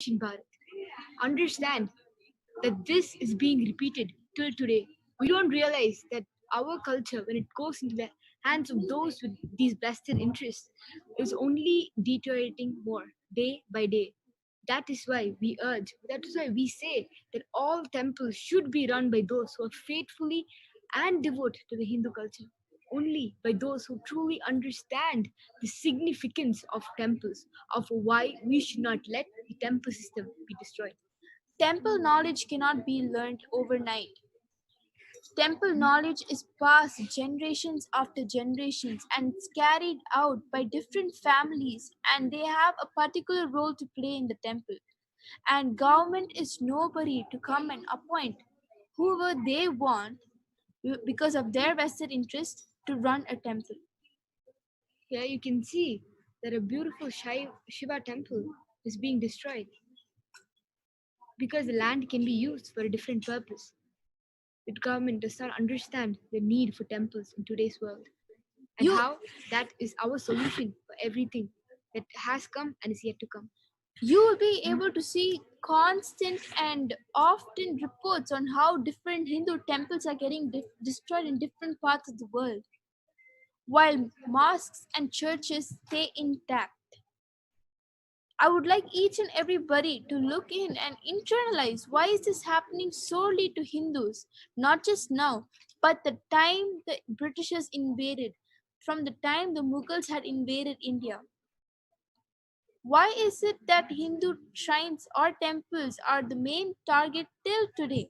Bharat. Understand that this is being repeated till today. We don't realize that our culture, when it goes into the hands of those with these vested interests, is only deteriorating more day by day. That is why we urge, that is why we say that all temples should be run by those who are faithfully and devout to the Hindu culture. Only by those who truly understand the significance of temples, of why we should not let the temple system be destroyed. Temple knowledge cannot be learned overnight. Temple knowledge is passed generations after generations and it's carried out by different families and they have a particular role to play in the temple. And government is nobody to come and appoint whoever they want because of their vested interest to run a temple. Here you can see that a beautiful Shiva temple is being destroyed because the land can be used for a different purpose. The government does not understand the need for temples in today's world and You- how that is our solution for everything that has come and is yet to come. You will be able to see constant and often reports on how different Hindu temples are getting destroyed in different parts of the world, while mosques and churches stay intact. I would like each and everybody to look in and internalize why is this happening solely to Hindus, not just now, but the time the Britishers invaded, from the time the Mughals had invaded India. Why is it that Hindu shrines or temples are the main target till today?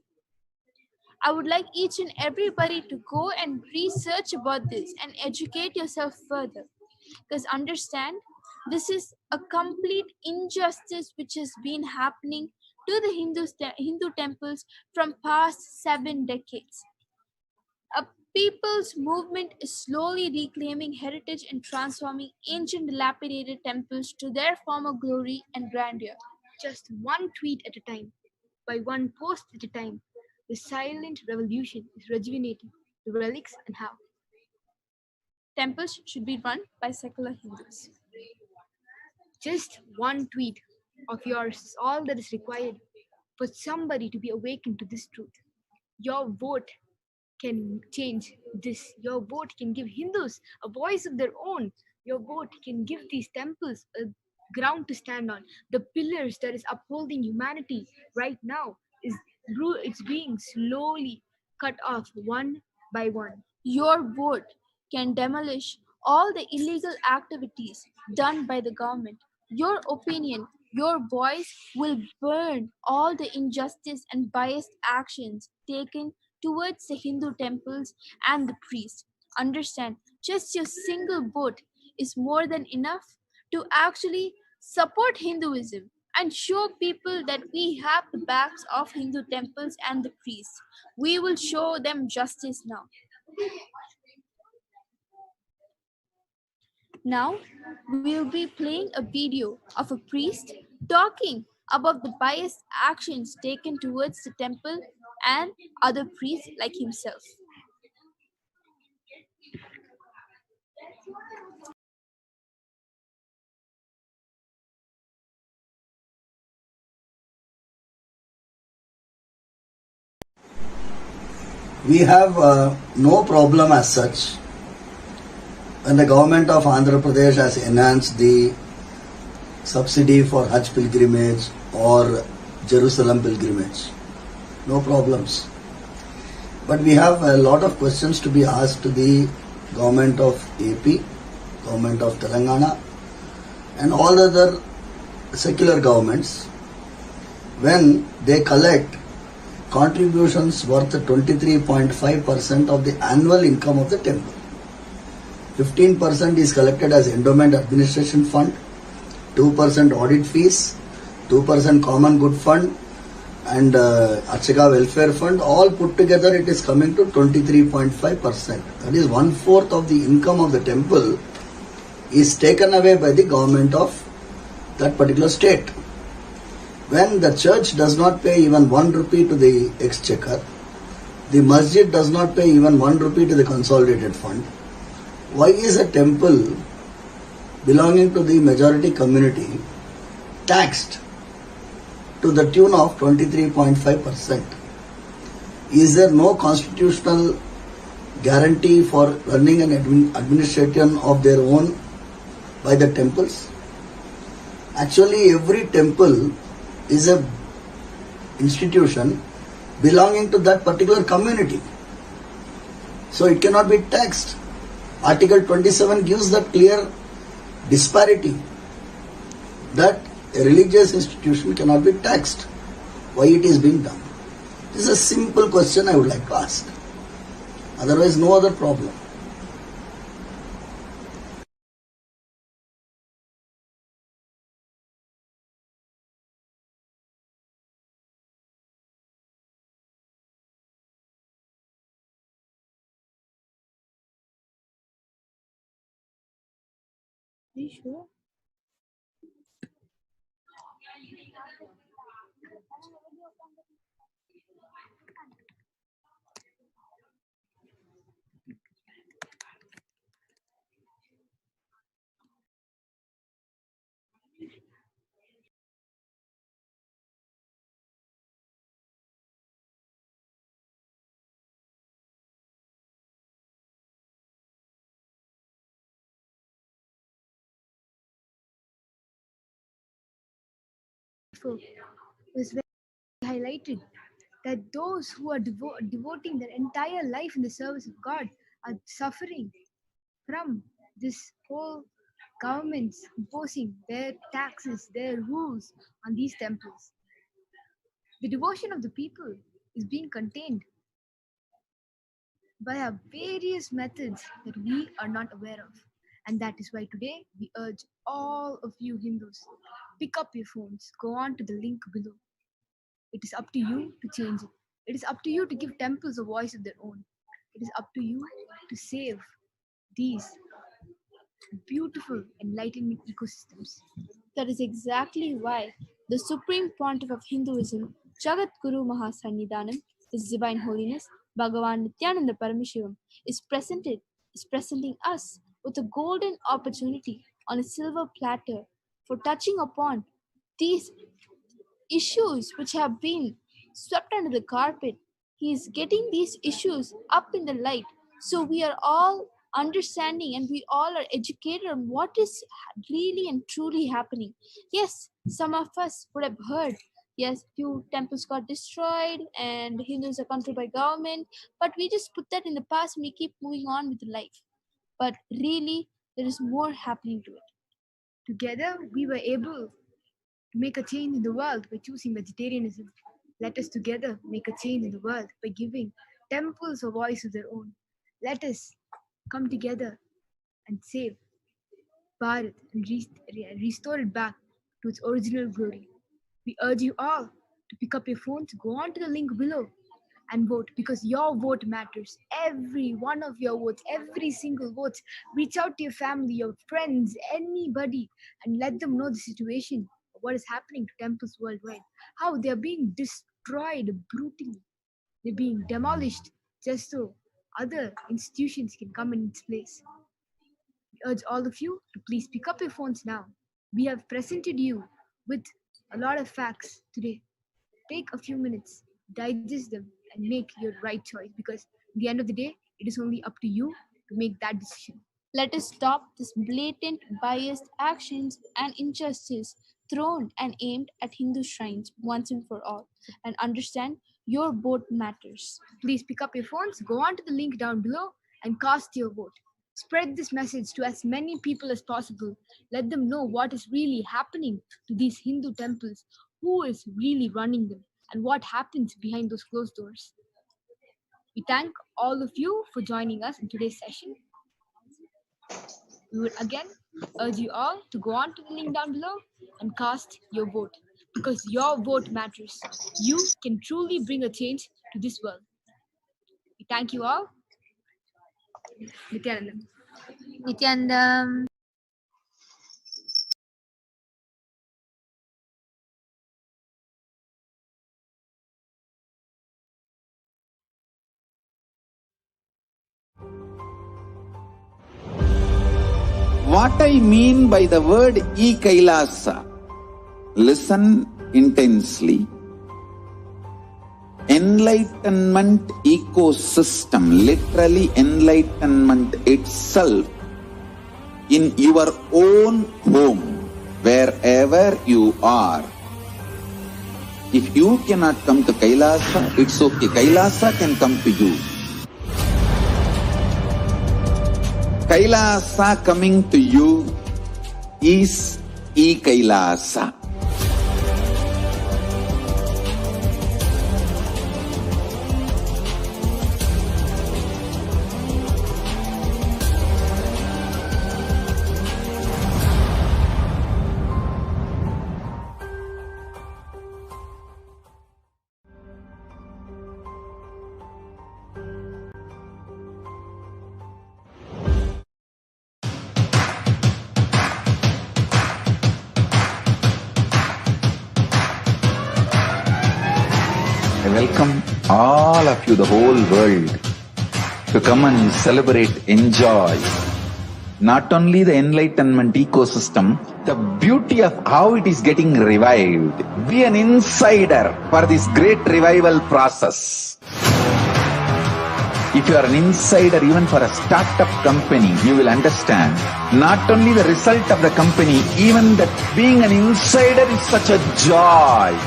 I would like each and everybody to go and research about this and educate yourself further. Because understand, this is a complete injustice which has been happening to the Hindu temples from past 7 decades. A people's movement is slowly reclaiming heritage and transforming ancient dilapidated temples to their former glory and grandeur. Just one tweet at a time, by one post at a time, the silent revolution is rejuvenating the relics and how. Temples should be run by secular Hindus. Just one tweet of yours is all that is required for somebody to be awakened to this truth. Your vote can change this. Your vote can give Hindus a voice of their own. Your vote can give these temples a ground to stand on. The pillars that is upholding humanity right now is it's being slowly cut off one by one. Your vote can demolish all the illegal activities done by the government. Your opinion, your voice will burn all the injustice and biased actions taken towards the Hindu temples and the priests. Understand, just your single vote is more than enough to actually support Hinduism and show people that we have the backs of Hindu temples and the priests. We will show them justice now. Now, we'll be playing a video of a priest talking about the biased actions taken towards the temple and other priests like himself. We have no problem as such when the government of Andhra Pradesh has enhanced the subsidy for Hajj pilgrimage or Jerusalem pilgrimage. No problems. But we have a lot of questions to be asked to the government of AP, government of Telangana and all the other secular governments when they collect contributions worth 23.5% of the annual income of the temple. 15% is collected as endowment administration fund, 2% audit fees, 2% common good fund and Archaka welfare fund. All put together it is coming to 23.5%. That is 1/4 of the income of the temple is taken away by the government of that particular state. When the church does not pay even 1 rupee to the exchequer, the masjid does not pay even 1 rupee to the consolidated fund, why is a temple belonging to the majority community taxed? to the tune of 23.5%. Is there no constitutional guarantee for running an administration of their own by the temples? Actually, every temple is a institution belonging to that particular community. So it cannot be taxed. Article 27 gives that clear disparity that a religious institution cannot be taxed. Why it is being done? This is a simple question I would like to ask. Otherwise, no other problem. Are you sure? Was very highlighted that those who are devoting their entire life in the service of God are suffering from this whole governments imposing their taxes, their rules on these temples. The devotion of the people is being contained by various methods that we are not aware of. And that is why today we urge all of you Hindus, pick up your phones, go on to the link below. It is up to you to change it. It is up to you to give temples a voice of their own. It is up to you to save these beautiful enlightenment ecosystems. That is exactly why the Supreme Pontiff of Hinduism, Jagat Guru Mahasannidhanam, His Divine Holiness, Bhagavan Nithyananda Paramashivam, is presenting us with a golden opportunity on a silver platter for touching upon these issues which have been swept under the carpet. He is getting these issues up in the light. So we are all understanding and we all are educated on what is really and truly happening. Yes, some of us would have heard, yes, few temples got destroyed and Hindus are controlled by government, but we just put that in the past and we keep moving on with life. But really, there is more happening to it. Together, we were able to make a change in the world by choosing vegetarianism. Let us together make a change in the world by giving temples a voice of their own. Let us come together and save Bharat and restore it back to its original glory. We urge you all to pick up your phones, go on to the link below and vote because your vote matters. Every one of your votes, every single vote. Reach out to your family, your friends, anybody, and let them know the situation of what is happening to temples worldwide. How they are being destroyed brutally. They're being demolished just so other institutions can come in its place. We urge all of you to please pick up your phones now. We have presented you with a lot of facts today. Take a few minutes, digest them, and make your right choice because at the end of the day, it is only up to you to make that decision. Let us stop this blatant biased actions and injustice thrown and aimed at Hindu shrines once and for all and understand your vote matters. Please pick up your phones, go on to the link down below, and cast your vote. Spread this message to as many people as possible. Let them know what is really happening to these Hindu temples, who is really running them, and what happens behind those closed doors. We thank all of you for joining us in today's session. We would again urge you all to go on to the link down below and cast your vote because your vote matters. You can truly bring a change to this world. We thank you all. Nithyanandam. Nithyanandam. What I mean by the word e-Kailasa, listen intensely. Enlightenment ecosystem, literally enlightenment itself, in your own home, wherever you are. If you cannot come to Kailasa, it's okay. Kailasa can come to you. Kailasa coming to you is E-Kailasa. I welcome all of you, the whole world, to come and celebrate, enjoy not only the enlightenment ecosystem, the beauty of how it is getting revived. Be an insider for this great revival process. If you are an insider even for a startup company, you will understand not only the result of the company, even that being an insider is such a joy.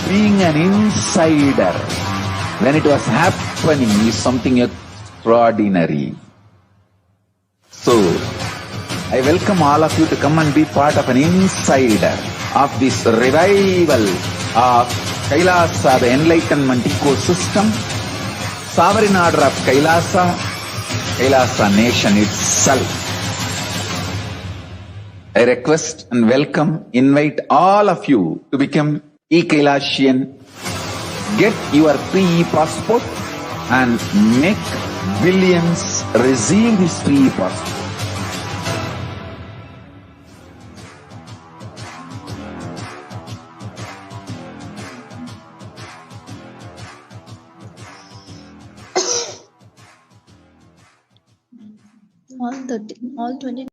Being an insider when it was happening is something extraordinary. So, I welcome all of you to come and be part of an insider of this revival of Kailasa, the enlightenment ecosystem, sovereign order of Kailasa, Kailasa nation itself. I request and welcome, invite all of you to become E-Kailasian. Get your free passport and make billions receive this free passport. All 20.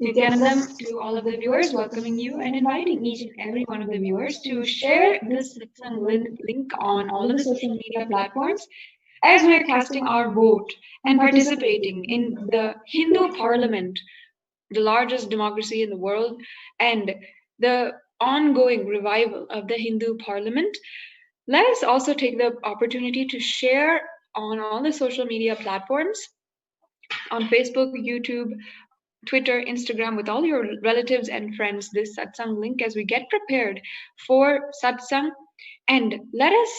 Nithyanandam, to all of the viewers, welcoming you and inviting each and every one of the viewers to share this Satsang link on all of the social media platforms as we're casting our vote and participating in the Hindu Parliament, the largest democracy in the world, and the ongoing revival of the Hindu Parliament. Let us also take the opportunity to share on all the social media platforms, on Facebook, YouTube, Twitter, Instagram, with all your relatives and friends, this Satsang link as we get prepared for Satsang. And let us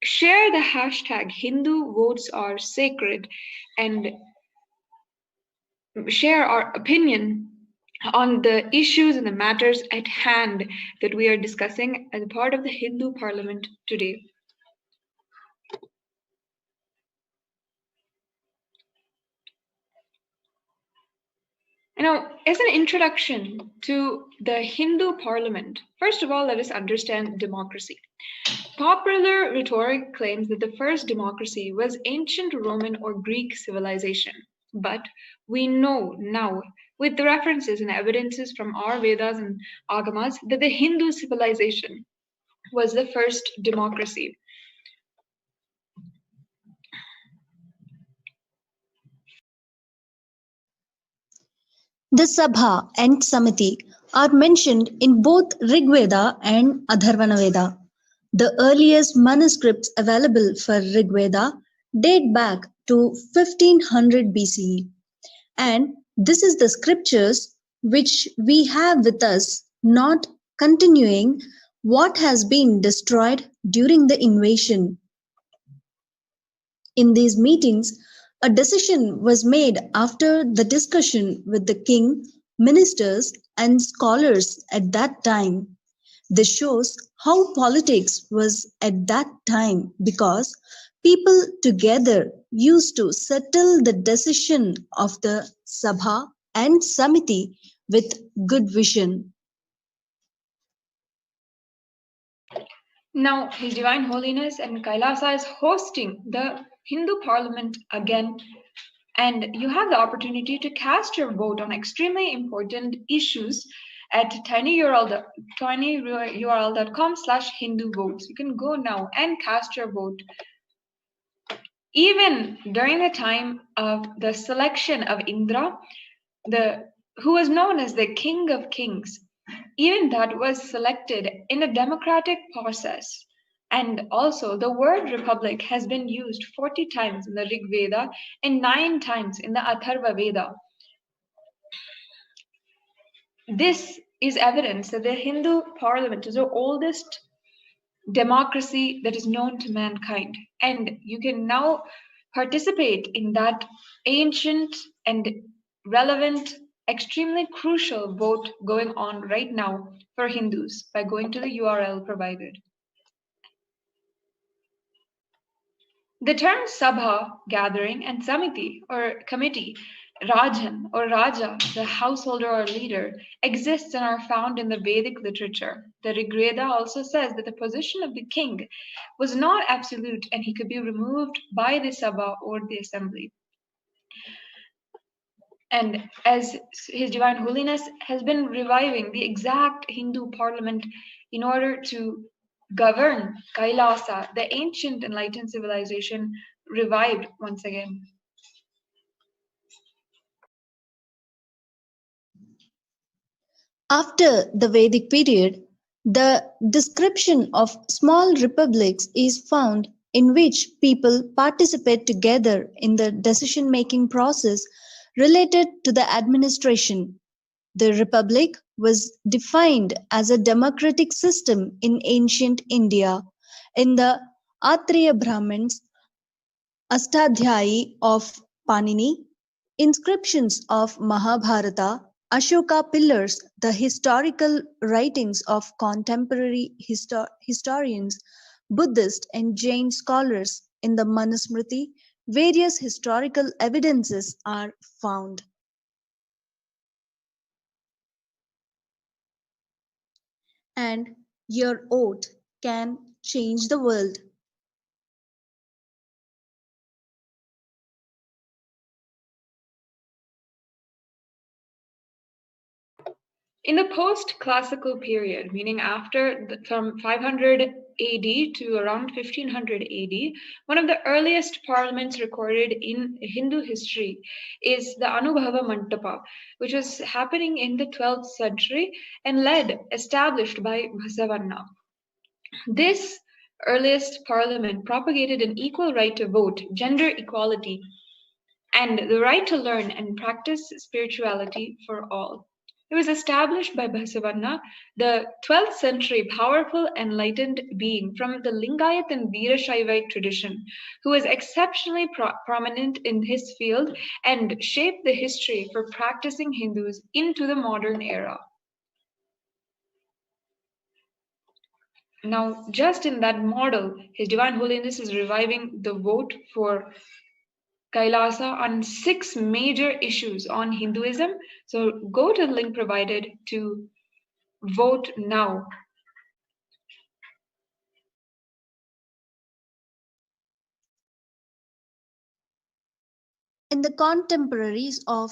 share the hashtag Hindu votes are sacred and share our opinion on the issues and the matters at hand that we are discussing as a part of the Hindu Parliament today. As an introduction to the Hindu Parliament, first of all, let us understand democracy. Popular rhetoric claims that the first democracy was ancient Roman or Greek civilization. But we know now, with the references and evidences from our Vedas and Agamas, that the Hindu civilization was the first democracy. The Sabha and Samiti are mentioned in both Rigveda and Atharvana Veda. The earliest manuscripts available for Rigveda date back to 1500 BCE. And this is the scriptures which we have with us, not continuing what has been destroyed during the invasion. In these meetings, a decision was made after the discussion with the king, ministers, and scholars at that time. This shows how politics was at that time because people together used to settle the decision of the Sabha and Samiti with good vision. Now, His Divine Holiness and Kailasa is hosting the Hindu Parliament again, and you have the opportunity to cast your vote on extremely important issues at tinyurl.com/Hindu votes. You can go now and cast your vote. Even during the time of the selection of Indra, who was known as the King of Kings, even that was selected in a democratic process. And also, the word republic has been used 40 times in the Rig Veda and 9 times in the Atharva Veda. This is evidence that the Hindu parliament is the oldest democracy that is known to mankind. And you can now participate in that ancient and relevant, extremely crucial vote going on right now for Hindus by going to the URL provided. The terms Sabha, gathering, and Samiti, or committee, Rajan or Raja, the householder or leader, exists and are found in the Vedic literature. The Rigveda also says that the position of the king was not absolute and he could be removed by the Sabha or the assembly. And as His Divine Holiness has been reviving the exact Hindu parliament in order to govern Kailasa, the ancient enlightened civilization revived once again. After the Vedic period, the description of small republics is found in which people participate together in the decision-making process related to the administration. The republic was defined as a democratic system in ancient India in the Atriya Brahmins Astadhyayi of Panini, inscriptions of Mahabharata, Ashoka pillars, the historical writings of contemporary historians, Buddhist and Jain scholars in the Manusmriti, various historical evidences are found. And your vote can change the world. In the post-classical period, meaning from 500 AD to around 1500 AD, one of the earliest parliaments recorded in Hindu history is the Anubhava Mantapa, which was happening in the 12th century and established by Basavanna. This earliest parliament propagated an equal right to vote, gender equality, and the right to learn and practice spirituality for all. It was established by Basavanna, the 12th century powerful enlightened being from the Lingayat and Veerashaivite tradition, who was exceptionally prominent in his field and shaped the history for practicing Hindus into the modern era. Now, just in that model, His Divine Holiness is reviving the vote for Kailasa on 6 major issues on Hinduism. So go to the link provided to vote now. In the contemporaries of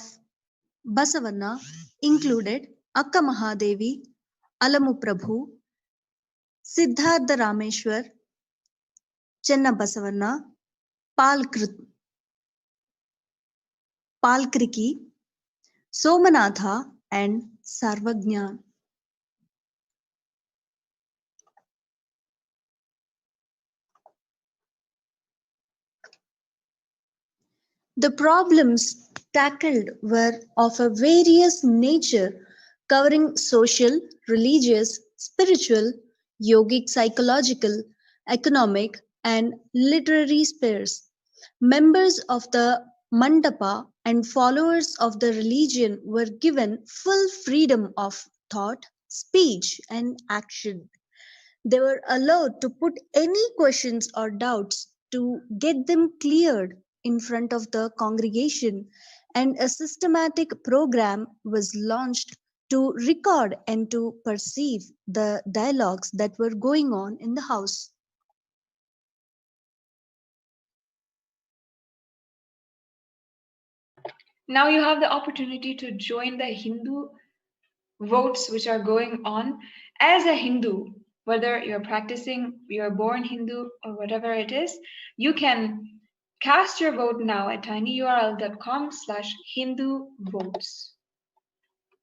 Basavanna included Akka Mahadevi, Alamu Prabhu, Siddhartha Rameshwar, Chenna Basavanna, Palkriki, Somanatha, and Sarvagnan. The problems tackled were of a various nature, covering social, religious, spiritual, yogic, psychological, economic, and literary spheres. Members of the Mandapa and followers of the religion were given full freedom of thought, speech, and action. They were allowed to put any questions or doubts to get them cleared in front of the congregation, and a systematic program was launched to record and to perceive the dialogues that were going on in the house. Now you have the opportunity to join the Hindu votes which are going on. As a Hindu, whether you're practicing, you're born Hindu, or whatever it is, you can cast your vote now at tinyurl.com/Hindu votes.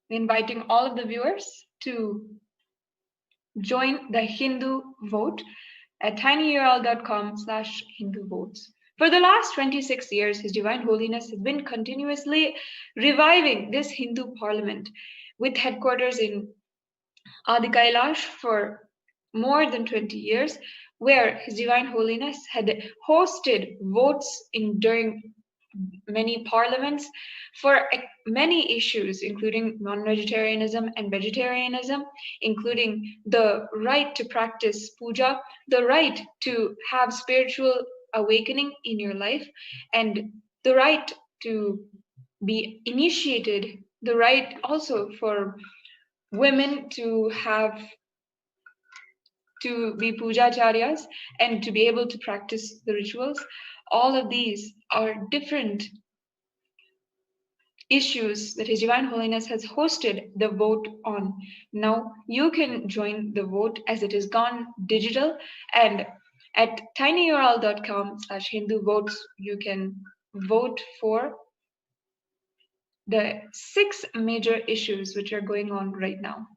Inviting all of the viewers to join the Hindu vote at tinyurl.com/Hindu votes. For the last 26 years, His Divine Holiness has been continuously reviving this Hindu parliament with headquarters in Adi Kailash for more than 20 years, where His Divine Holiness had hosted votes during many parliaments for many issues, including non-vegetarianism and vegetarianism, including the right to practice puja, the right to have spiritual awakening in your life, and the right to be initiated, the right also for women to be pujacharyas and to be able to practice the rituals. All of these are different issues that His Divine Holiness has hosted the vote on. Now you can join the vote as it is gone digital, and at tinyurl.com/Hindu votes you can vote for the 6 major issues which are going on right now.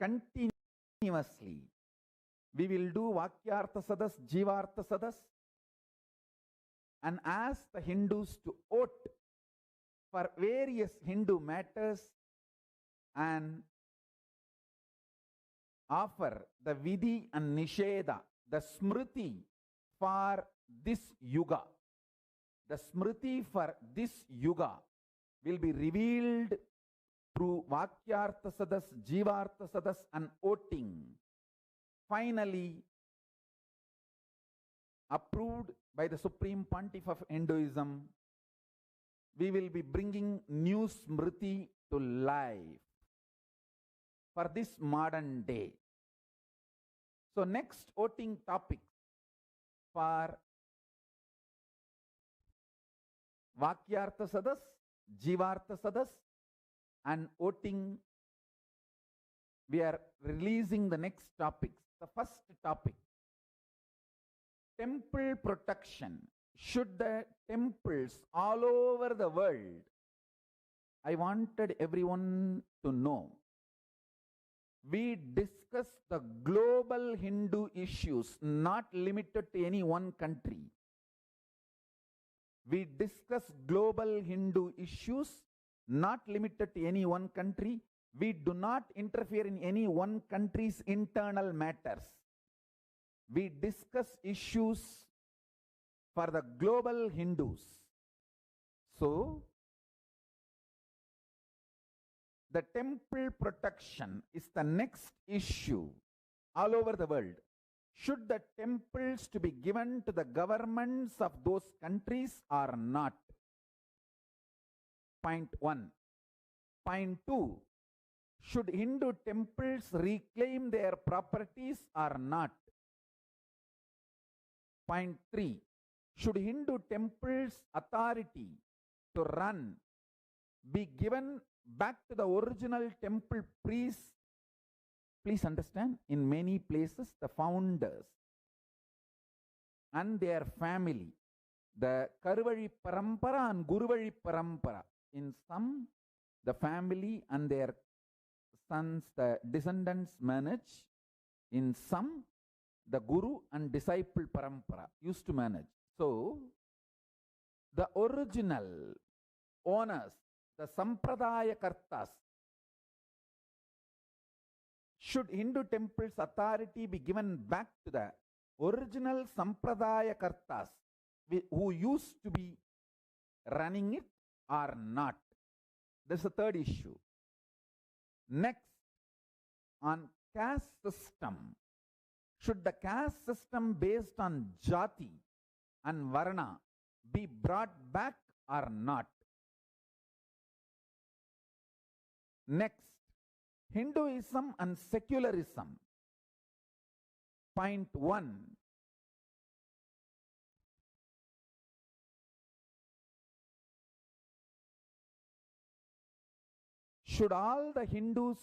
Continuously, we will do Vakyartha Sadas, Jivartha Sadas, and ask the Hindus to vote for various Hindu matters and offer the Vidhi and Nisheda, the Smriti for this Yuga. The Smriti for this Yuga will be revealed through Vakyartha Sadas, Jivartha Sadas, and voting. Finally, approved by the Supreme Pontiff of Hinduism, we will be bringing new Smriti to life for this modern day. So next voting topic for Vakyartha Sadas, Jivartha Sadas, and voting, we are releasing the next topics. The first topic, temple protection. Should the temples all over the world, I wanted everyone to know, we discuss the global Hindu issues, not limited to any one country. We discuss global Hindu issues, not limited to any one country. We do not interfere in any one country's internal matters. We discuss issues for the global Hindus. So, The temple protection is the next issue all over the world. Should the temples to be given to the governments of those countries or not? Point 1. Point 2. Should Hindu temples reclaim their properties or not? Point 3. Should Hindu temples authority to run be given back to the original temple priests? Please understand, in many places, the founders and their family, the Karuvali Parampara and Guruvali Parampara, in some, the family and their sons, the descendants manage. In some, the Guru and disciple Parampara used to manage. So, the original owners, the Sampradaya Kartas, should Hindu temples authority be given back to the original Sampradaya Kartas who used to be running it or not? This is the third issue. Next, on caste system. Should the caste system based on jati and varna be brought back or not? Next, Hinduism and secularism. Point 1. Should all the Hindus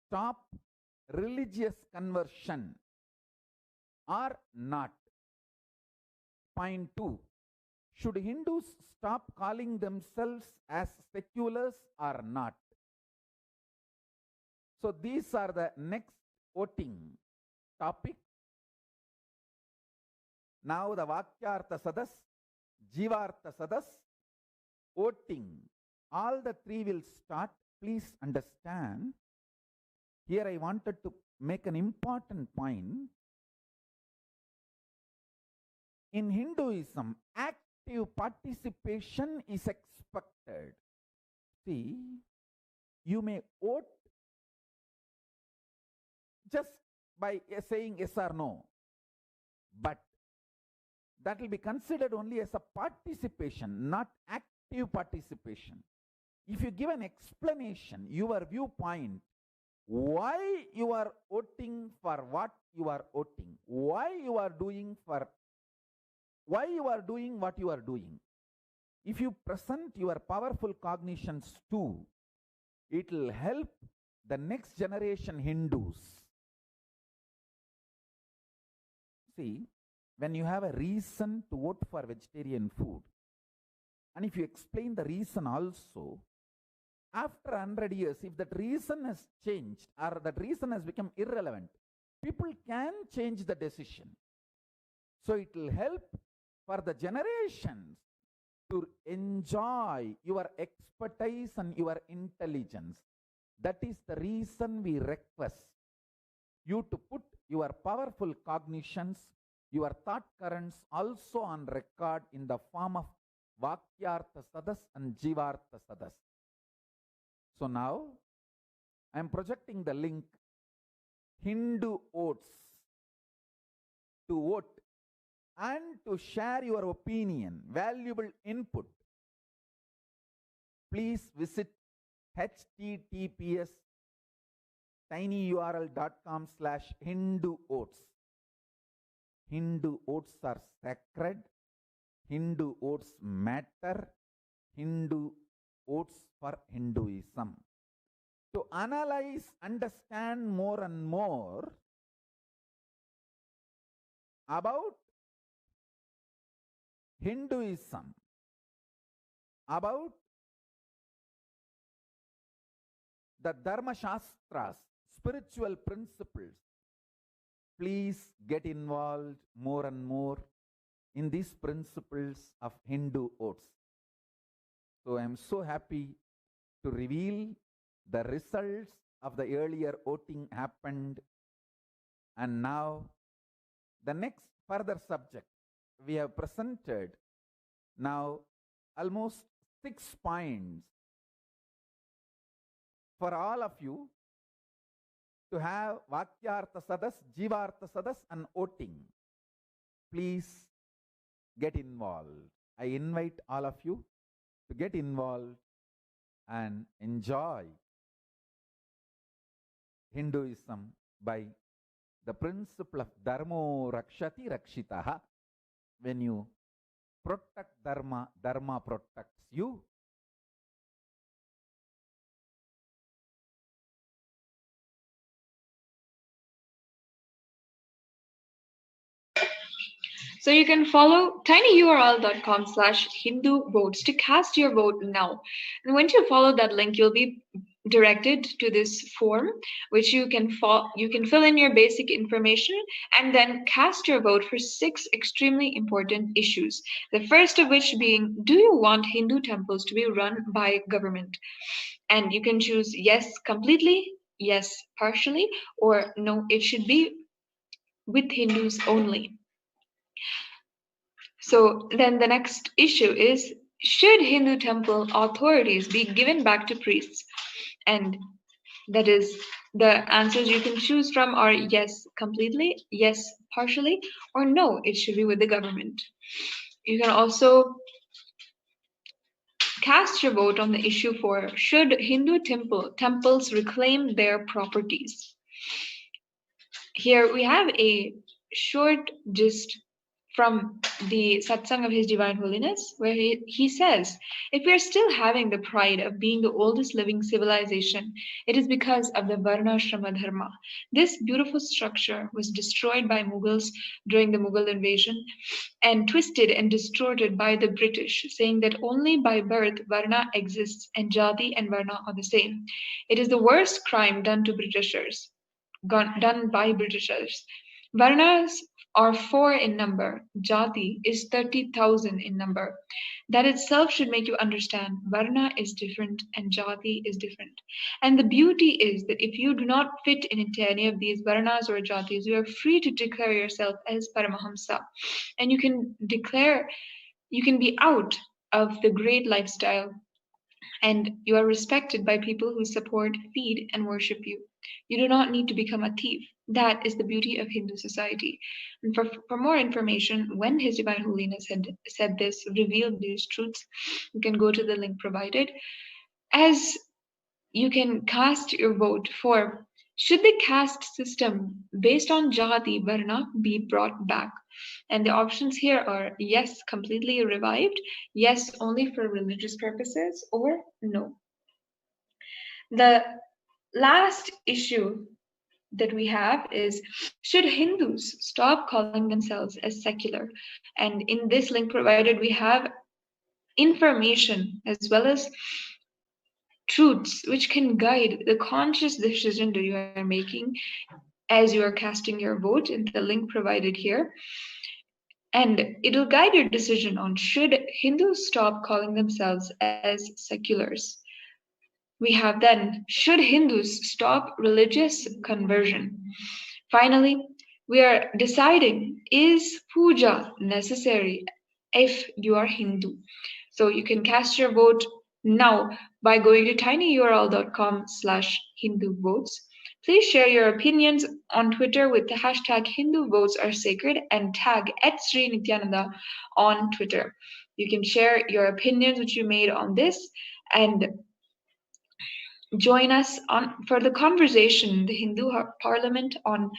stop religious conversion or not? Point 2. Should Hindus stop calling themselves as seculars or not? So these are the next voting topic. Now the Vakyartha Sadas, Jivartha Sadas, voting. All the three will start. Please understand. Here I wanted to make an important point. In Hinduism, active participation is expected. See, you may vote just by saying yes or no, but that will be considered only as a participation, not active participation. If you give an explanation, your viewpoint, why you are voting for what you are voting, why you are doing what you are doing. If you present your powerful cognitions too, it will help the next generation Hindus. See, when you have a reason to vote for vegetarian food, and if you explain the reason also, after 100 years, if that reason has changed or that reason has become irrelevant, people can change the decision. So it will help for the generations to enjoy your expertise and your intelligence. That is the reason we request you to put your powerful cognitions, your thought currents also on record in the form of Vakyartha Sadas and Jivartha Sadas. So now I am projecting the link Hindu votes to vote and to share your opinion, valuable input. Please visit https tinyurl.com/Hindu votes. Hindu votes are sacred. Hindu votes matter. Hindu votes for Hinduism. To analyze, understand more and more about Hinduism, about the Dharma Shastras, spiritual principles, please get involved more and more in these principles of Hindu votes. So I am so happy to reveal the results of the earlier voting happened, and now the next further subject we have presented now almost 6 points for all of you to have Vakyartha Sadas, Jivartha Sadas and voting. Please get involved. I invite all of you to get involved and enjoy Hinduism by the principle of Dharmo Rakshati Rakshitaha. When you protect Dharma, Dharma protects you. So you can follow tinyurl.com/Hindu votes to cast your vote now. And once you follow that link, you'll be directed to this form, which you can fill in your basic information and then cast your vote for 6 extremely important issues. The first of which being, do you want Hindu temples to be run by government? And you can choose yes completely, yes partially, or no, it should be with Hindus only. So then the next issue is, should Hindu temple authorities be given back to priests? And that is, the answers you can choose from are yes completely, yes partially, or no, it should be with the government. You can also cast your vote on the issue for, should Hindu temples reclaim their properties? Here we have a short gist from the Satsang of His Divine Holiness, where he says, if we are still having the pride of being the oldest living civilization, it is because of the Varnashrama Dharma. This beautiful structure was destroyed by Mughals during the Mughal invasion and twisted and distorted by the British, saying that only by birth Varna exists and Jati and Varna are the same. It is the worst crime done by Britishers. Varnas are 4 in number. Jati is 30,000 in number. That itself should make you understand Varna is different and Jati is different. And the beauty is that if you do not fit into any of these Varnas or Jatis, you are free to declare yourself as Paramahamsa. And you can be out of the great lifestyle, and you are respected by people who support, feed, and worship you. You do not need to become a thief. That is the beauty of Hindu society. And for more information, when His Divine Holiness had said this, revealed these truths, you can go to the link provided. As you can cast your vote for, should the caste system based on Jati Varna be brought back? And the options here are yes, completely revived, yes, only for religious purposes, or no. The last issue that we have is, should Hindus stop calling themselves as secular? And in this link provided, we have information as well as truths which can guide the conscious decision that you are making as you are casting your vote in the link provided here. And it'll guide your decision on, should Hindus stop calling themselves as seculars? We have then, should Hindus stop religious conversion? Finally, we are deciding, is puja necessary if you are Hindu? So you can cast your vote now by going to tinyurl.com/Hindu votes. Please share your opinions on Twitter with the hashtag Hindu votes are sacred and tag @Sri Nithyananda on Twitter. You can share your opinions which you made on this and join us for the conversation in the Hindu Parliament on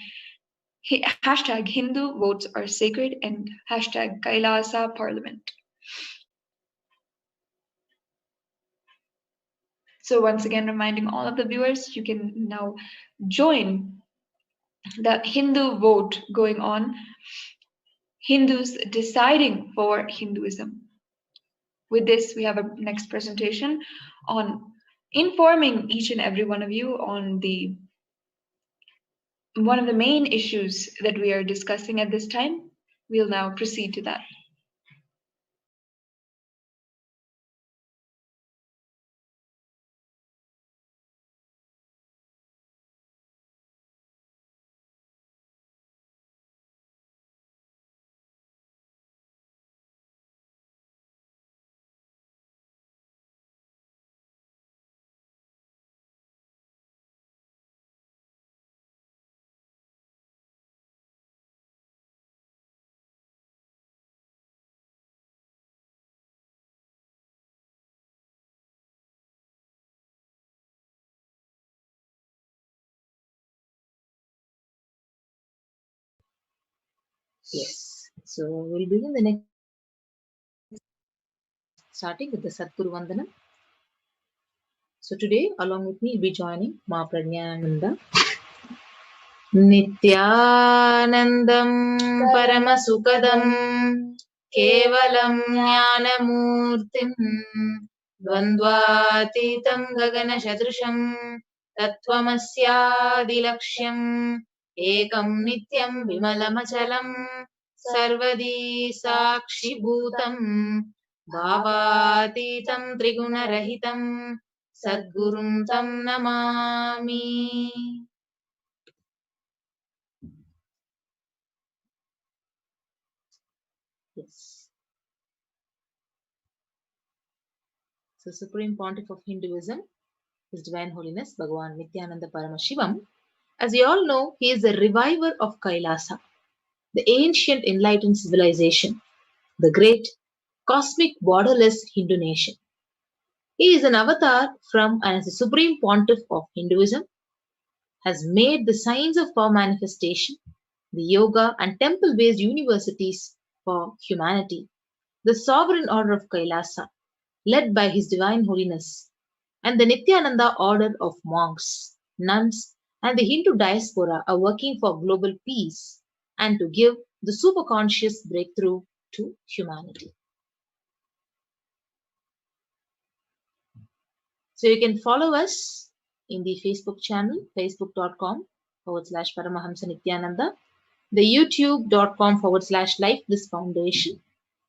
hashtag Hindu votes are sacred and hashtag Kailasa Parliament. So once again, reminding all of the viewers, you can now join the Hindu vote going on, Hindus deciding for Hinduism. With this, we have a next presentation on informing each and every one of you on one of the main issues that we are discussing at this time. We'll now proceed to that. Yes. So we'll begin the next starting with the Sadguru Vandanam. So today, along with me, will be joining Ma Prajnananda. Nithyanandam Paramasukadam Kevalam Jnanamurtim Dvandvatitam Gaganashadrusham Tattvamasyadilaksham Ekam Nityam Vimalamachalam Sarvadi Sakshibhutam Bhavatitam Trigunarahitam Sadgurum Tam Namami. Yes. So, Supreme Pontiff of Hinduism, His Divine Holiness Bhagavan Nithyananda Paramashivam. As you all know, he is the reviver of Kailasa, the ancient enlightened civilization, the great cosmic borderless Hindu nation. He is an avatar from and as the Supreme Pontiff of Hinduism, has made the science of power manifestation, the yoga and temple-based universities for humanity, the sovereign order of Kailasa, led by His Divine Holiness, and the Nithyananda order of monks, nuns, and the Hindu diaspora are working for global peace and to give the superconscious breakthrough to humanity. So you can follow us in the Facebook channel, facebook.com/Paramahamsa Nithyananda, the youtube.com/Life This Foundation,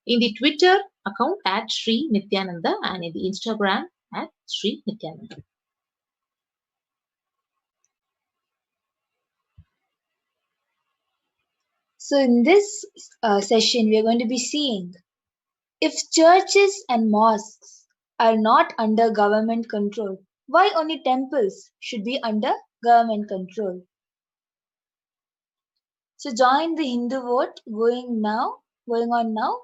in the Twitter account at Sri Nithyananda, and in the Instagram at Sri Nithyananda. So, in this session, we are going to be seeing if churches and mosques are not under government control, why only temples should be under government control. So, join the Hindu vote going on now.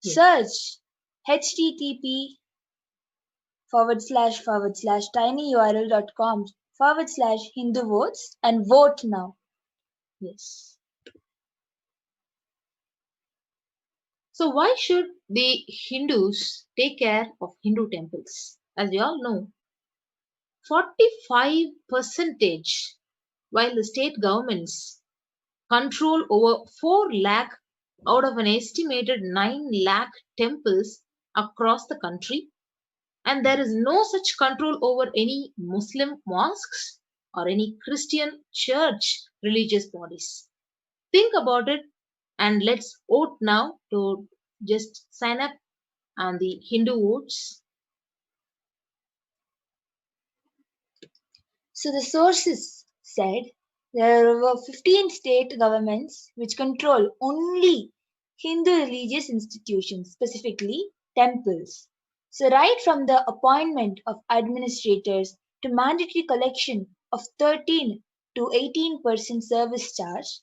Yes. Search http://tinyurl.com/Hindu votes and vote now. Yes. So why should the Hindus take care of Hindu temples? As you all know, 45%, while the state governments control over 4 lakh out of an estimated 9 lakh temples across the country, and there is no such control over any Muslim mosques or any Christian church religious bodies. Think about it, and let's vote now to just sign up on the Hindu votes. So the sources said there are over 15 state governments which control only Hindu religious institutions, specifically temples. So right from the appointment of administrators to mandatory collection of 13 to 18% service charge,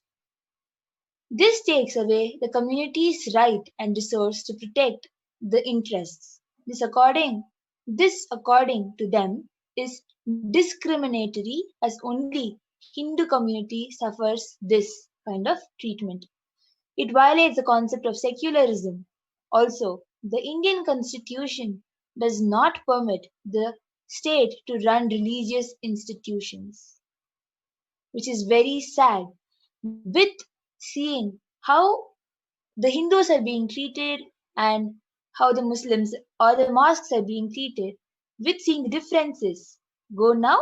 this takes away the community's right and resource to protect the interests. This according to them is discriminatory, as only Hindu community suffers this kind of treatment. It violates the concept of secularism. Also, the Indian constitution does not permit the state to run religious institutions, which is very sad. With seeing how the Hindus are being treated and how the Muslims or the mosques are being treated, with seeing the differences, go now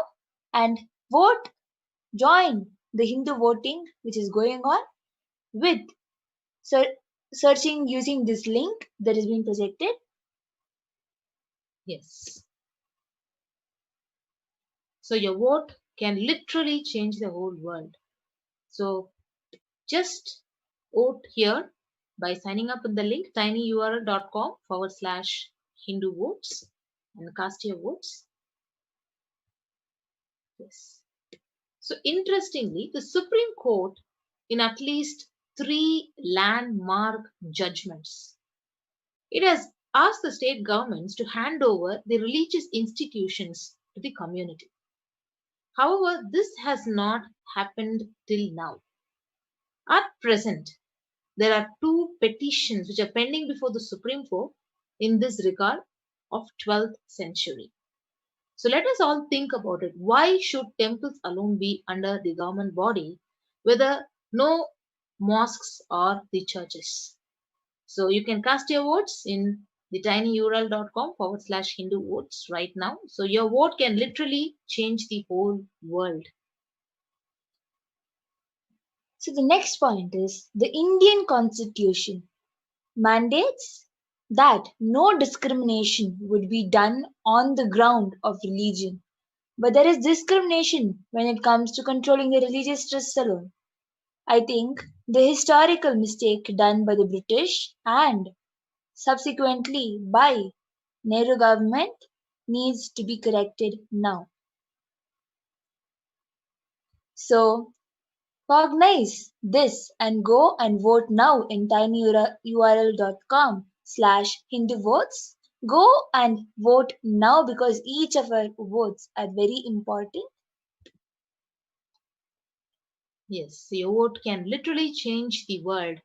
and vote, join the Hindu voting which is going on with searching using this link that is being projected. Yes. So your vote can literally change the whole world. So just vote here by signing up in the link tinyurl.com/Hindu votes and cast your votes. Yes. So interestingly, the Supreme Court, in at least 3 landmark judgments, it has asked the state governments to hand over the religious institutions to the community. However, this has not happened till now. At present, there are two petitions which are pending before the Supreme Court in this regard of 12th century. So let us all think about it. Why should temples alone be under the government body, whether no mosques or the churches? So you can cast your votes in the tinyurl.com/Hindu votes right now. So your vote can literally change the whole world. So the next point is the Indian Constitution mandates that no discrimination would be done on the ground of religion. But there is discrimination when it comes to controlling the religious trusts alone. I think the historical mistake done by the British and subsequently by Nehru government needs to be corrected now. So cognize this and go and vote now in tinyurl.com/Hindu votes. Go and vote now because each of our votes are very important. Yes, your vote can literally change the world.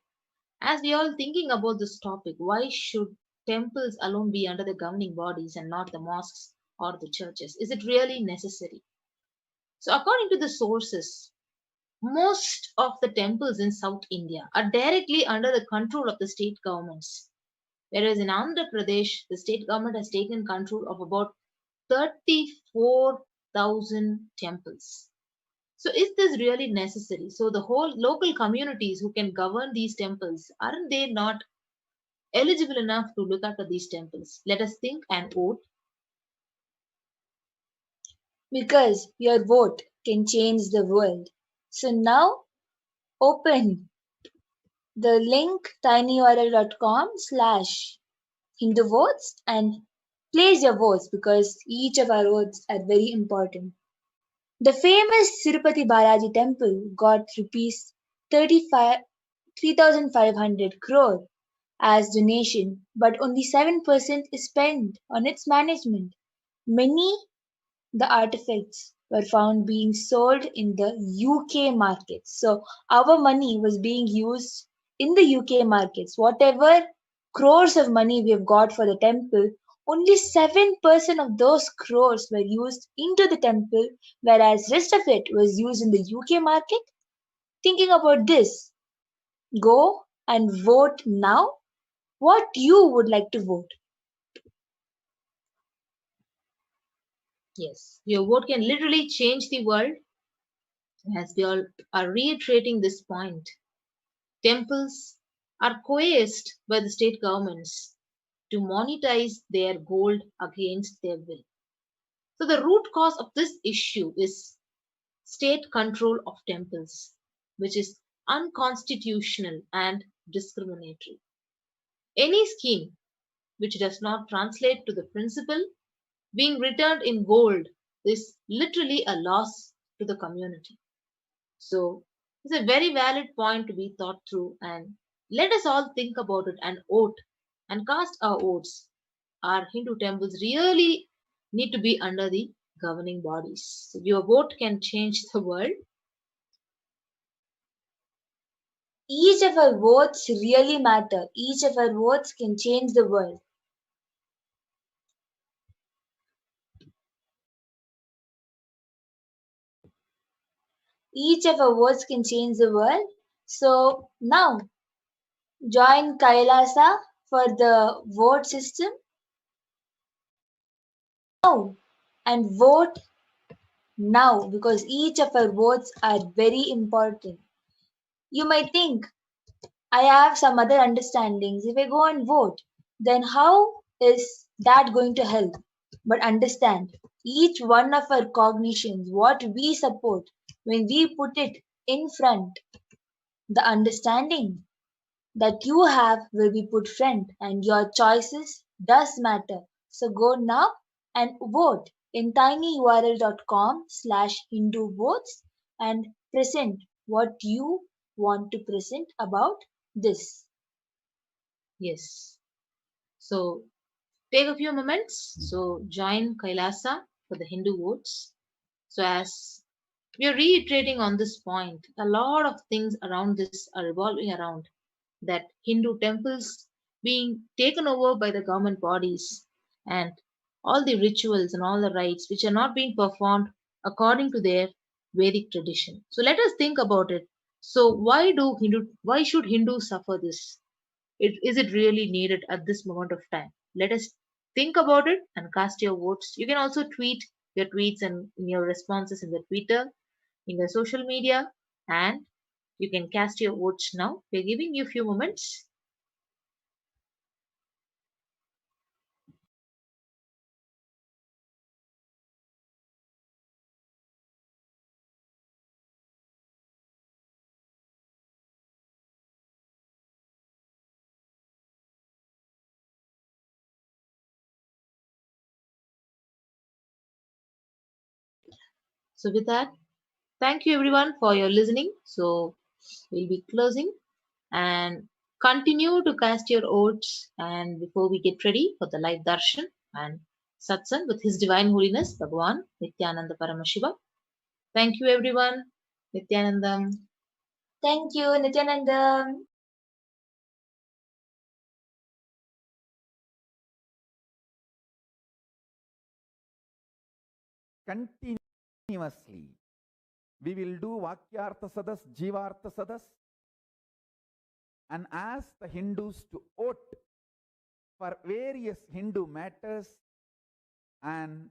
As we are all thinking about this topic, why should temples alone be under the governing bodies and not the mosques or the churches? Is it really necessary? So, according to the sources, most of the temples in South India are directly under the control of the state governments. Whereas in Andhra Pradesh, the state government has taken control of about 34,000 temples. So, is this really necessary? So, the whole local communities who can govern these temples, aren't they not eligible enough to look after these temples? Let us think and vote. Because your vote can change the world. So now open the link tinyurl.com/Hindu votes and place your votes because each of our votes are very important. The famous Sirupati Balaji temple got rupees 3,500 crore as donation, but only 7% is spent on its management. Many the artifacts were found being sold in the UK markets. So our money was being used in the UK markets. Whatever crores of money we have got for the temple, only 7% of those crores were used into the temple, whereas rest of it was used in the UK market. Thinking about this, go and vote now what you would like to vote. Yes, your vote can literally change the world. As we all are reiterating this point, temples are coerced by the state governments to monetize their gold against their will. So, the root cause of this issue is state control of temples, which is unconstitutional and discriminatory. Any scheme which does not translate to the principle being returned in gold is literally a loss to the community. So, it's a very valid point to be thought through, and let us all think about it and vote and cast our votes. Our Hindu temples really need to be under the governing bodies. So your vote can change the world. Each of our votes really matter. Each of our votes can change the world. Each of our votes can change the world. So now join Kailasa for the vote system now and vote now because each of our votes are very important. You might think I have some other understandings. If I go and vote, then how is that going to help? But understand, each one of our cognitions, what we support, when we put it in front, the understanding that you have will be put front and your choices does matter. So go now and vote in tinyurl.com/Hindu votes and present what you want to present about this. Yes. So take a few moments. So join Kailasa for the Hindu votes. So as We are reiterating on this point. A lot of things around this are revolving around that Hindu temples being taken over by the government bodies and all the rituals and all the rites which are not being performed according to their Vedic tradition. So let us think about it. So why should Hindus suffer this? Is it really needed at this moment of time? Let us think about it and cast your votes. You can also tweet your tweets and your responses in the Twitter, in the social media, and you can cast your votes now. We're giving you a few moments. So with that, thank you everyone for your listening. So we'll be closing and continue to cast your votes. And before we get ready for the live darshan and satsang with His Divine Holiness Bhagwan Nithyananda Paramashivam. Thank you everyone. Nithyanandam. Thank you, Nityananda. Continuously, we will do Vakyartha Sadas, Jivartha Sadas, and ask the Hindus to vote for various Hindu matters and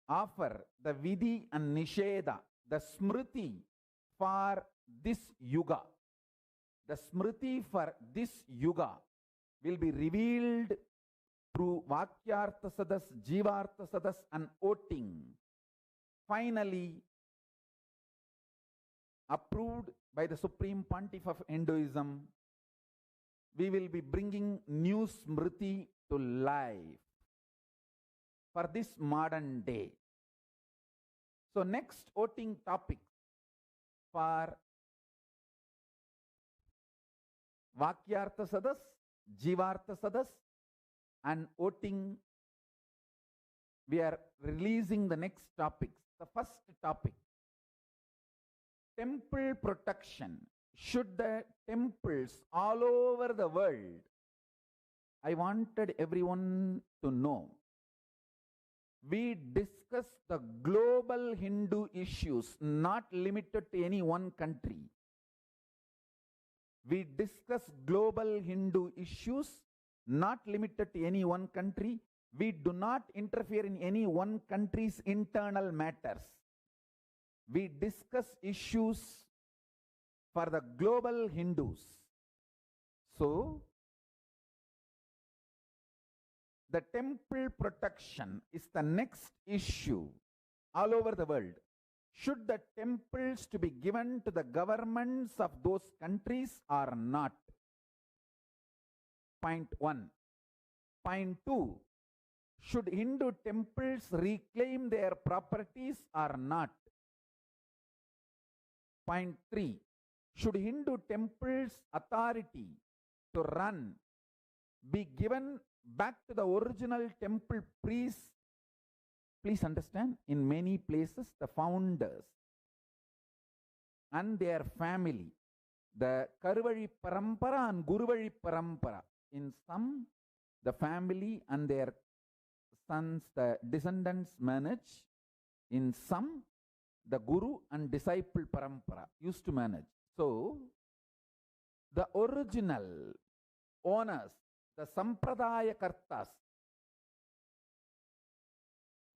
offer the Vidhi and Nisheda, the Smriti for this Yuga. The Smriti for this Yuga will be revealed through Vakyartha Sadas, Jivartha Sadas, and voting. Finally, approved by the Supreme Pontiff of Hinduism, we will be bringing new Smriti to life for this modern day. So next voting topic for Vakyartha Sadas, Jivartha Sadas, and voting, we are releasing the next topics. The first topic, temple protection. Should the temples all over the world, I wanted everyone to know, we discuss the global Hindu issues, not limited to any one country. We discuss global Hindu issues, not limited to any one country. We do not interfere in any one country's internal matters. We discuss issues for the global Hindus. So, the temple protection is the next issue all over the world. Should the temples to be given to the governments of those countries or not? Point 1. Point 2. Should Hindu temples reclaim their properties or not? Point 3. Should Hindu temples authority to run be given back to the original temple priests? Please understand, in many places, the founders and their family, the Karuvali Parampara and Guruvali Parampara, in some, the family and their sons, the descendants manage. In some, the Guru and disciple Parampara used to manage. So, the original owners, the Sampradaya Kartas,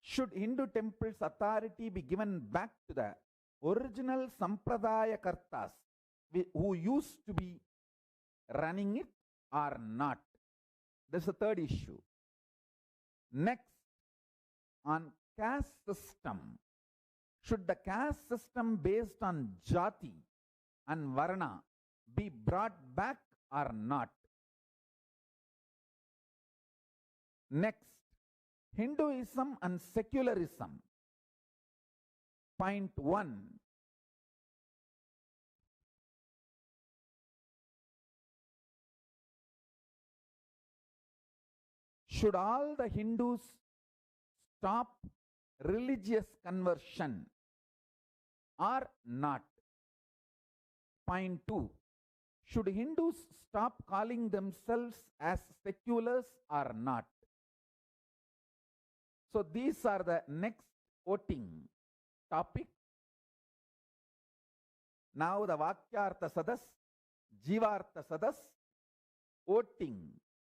should Hindu temples authority be given back to the original Sampradaya Kartas who used to be running it or not? This is the third issue. Next, on caste system. Should the caste system based on Jati and Varna be brought back or not? Next, Hinduism and secularism. Point 1. Should all the Hindus stop religious conversion or not? Point 2. Should Hindus stop calling themselves as seculars or not? So these are the next voting topic. Now the Vakyartha Sadas, Jivartha Sadas, voting.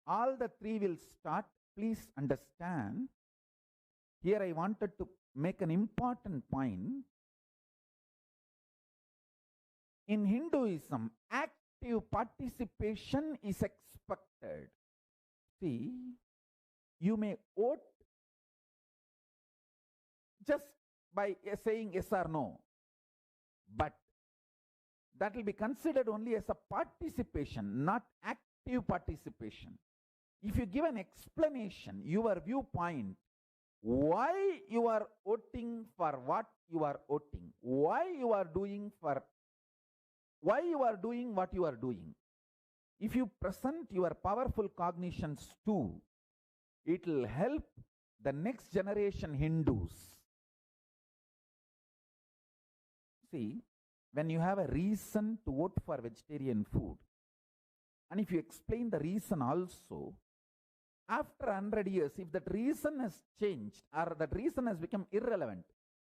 All the three will start. Please understand. Here I wanted to make an important point. In Hinduism, active participation is expected. See, you may vote just by saying yes or no, but that will be considered only as a participation, not active participation. If you give an explanation, your viewpoint, why you are voting for what you are voting, why you are doing what you are doing. If you present your powerful cognitions too, it will help the next generation Hindus. See, when you have a reason to vote for vegetarian food, and if you explain the reason also, after 100 years, if that reason has changed or that reason has become irrelevant,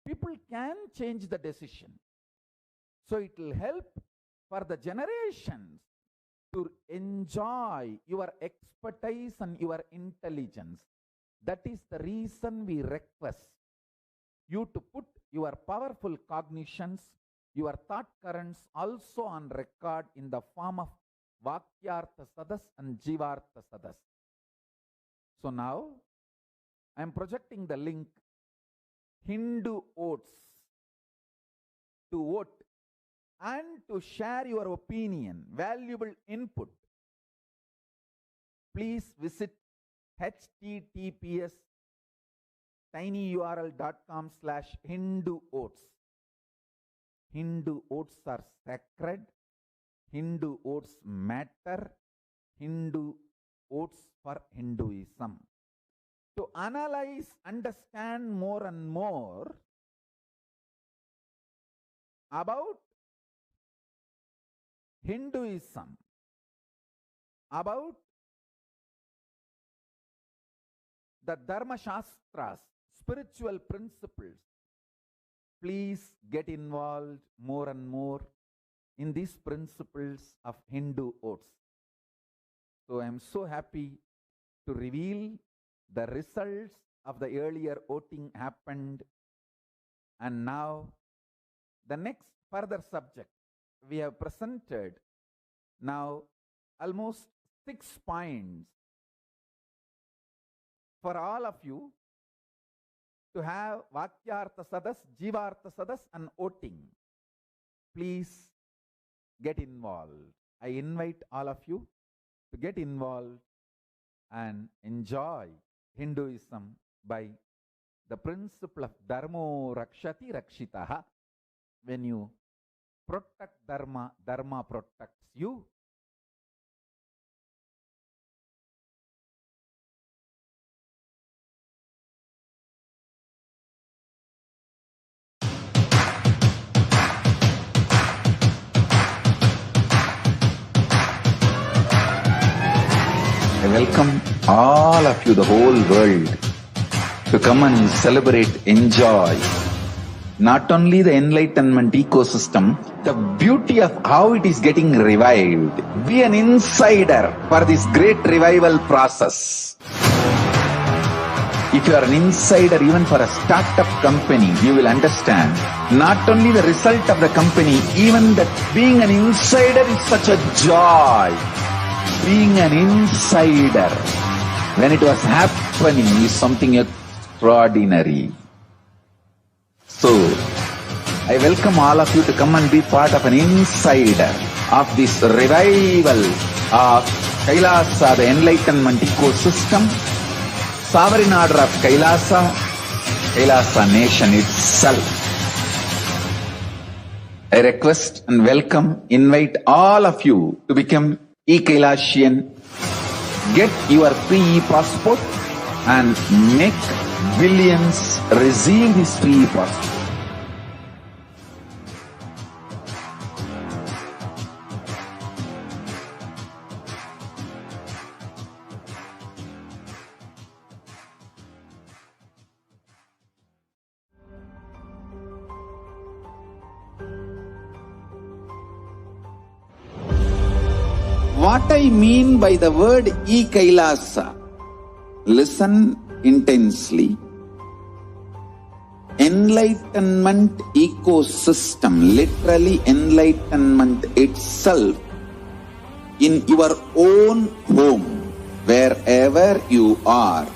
people can change the decision. So it will help for the generations to enjoy your expertise and your intelligence. That is the reason we request you to put your powerful cognitions, your thought currents also on record in the form of Vakyartha Sadas and Jivartha Sadas. So now I am projecting the link Hindu votes to vote and to share your opinion, valuable input. Please visit https://tinyurl.com/Hindu votes. Hindu votes are sacred. Hindu votes matter. Hindu votes for Hinduism. To analyze, understand more and more about Hinduism, about the Dharma Shastras, spiritual principles, please get involved more and more in these principles of Hindu votes. So I am so happy to reveal the results of the earlier voting happened, and now the next further subject we have presented now almost 6 points for all of you to have Vakyartha Sadas, Jivartha Sadas and voting. Please get involved. I invite all of you to get involved and enjoy Hinduism by the principle of Dharmo Rakshati Rakshitaha. When you protect Dharma, Dharma protects you. I welcome all of you, the whole world, to come and celebrate, enjoy not only the enlightenment ecosystem, the beauty of how it is getting revived. Be an insider for this great revival process. If you are an insider even for a startup company, you will understand not only the result of the company, even that being an insider is such a joy. Being an insider when it was happening is something extraordinary. So, I welcome all of you to come and be part of an insider of this revival of Kailasa, the enlightenment ecosystem, sovereign order of Kailasa, Kailasa nation itself. I request and welcome, invite all of you to become e-Kailasian. Get your free e-passport and make billions receive this free first. What I mean by the word e-Kailasa, listen intensely. Enlightenment ecosystem, literally enlightenment itself, in your own home, wherever you are.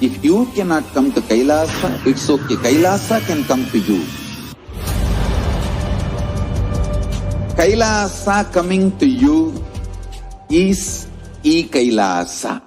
If you cannot come to Kailasa, it's okay. Kailasa can come to you. Kailasa coming to you is e-Kailasa.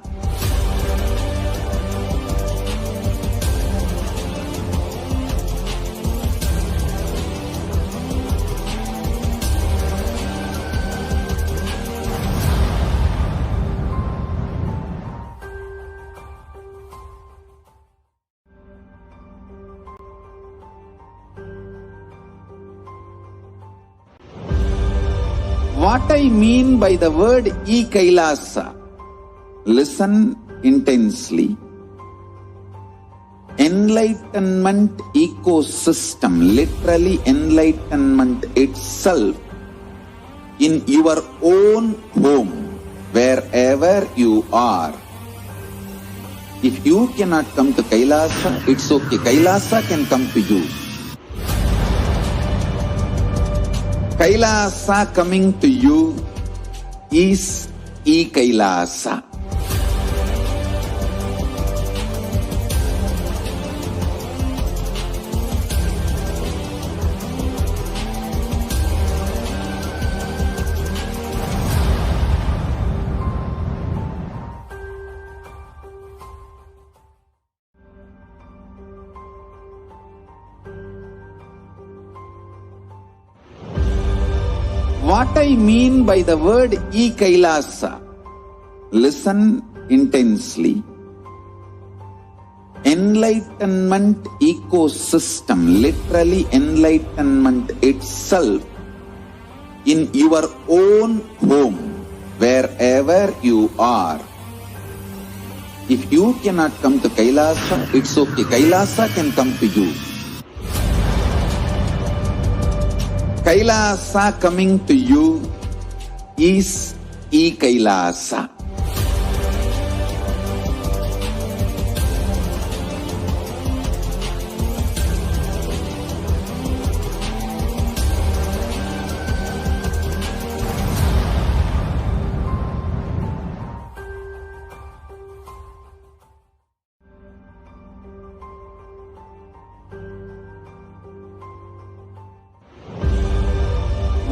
What I mean by the word e-Kailasa, listen intensely. Enlightenment ecosystem, literally enlightenment itself, in your own home, wherever you are. If you cannot come to Kailasa, it's okay. Kailasa can come to you. Kailasa coming to you is e-Kailasa. What I mean by the word e-Kailasa, listen intensely. Enlightenment ecosystem, literally enlightenment itself, in your own home, wherever you are. If you cannot come to Kailasa, it's okay. Kailasa can come to you. Kailasa coming to you is e-Kailasa.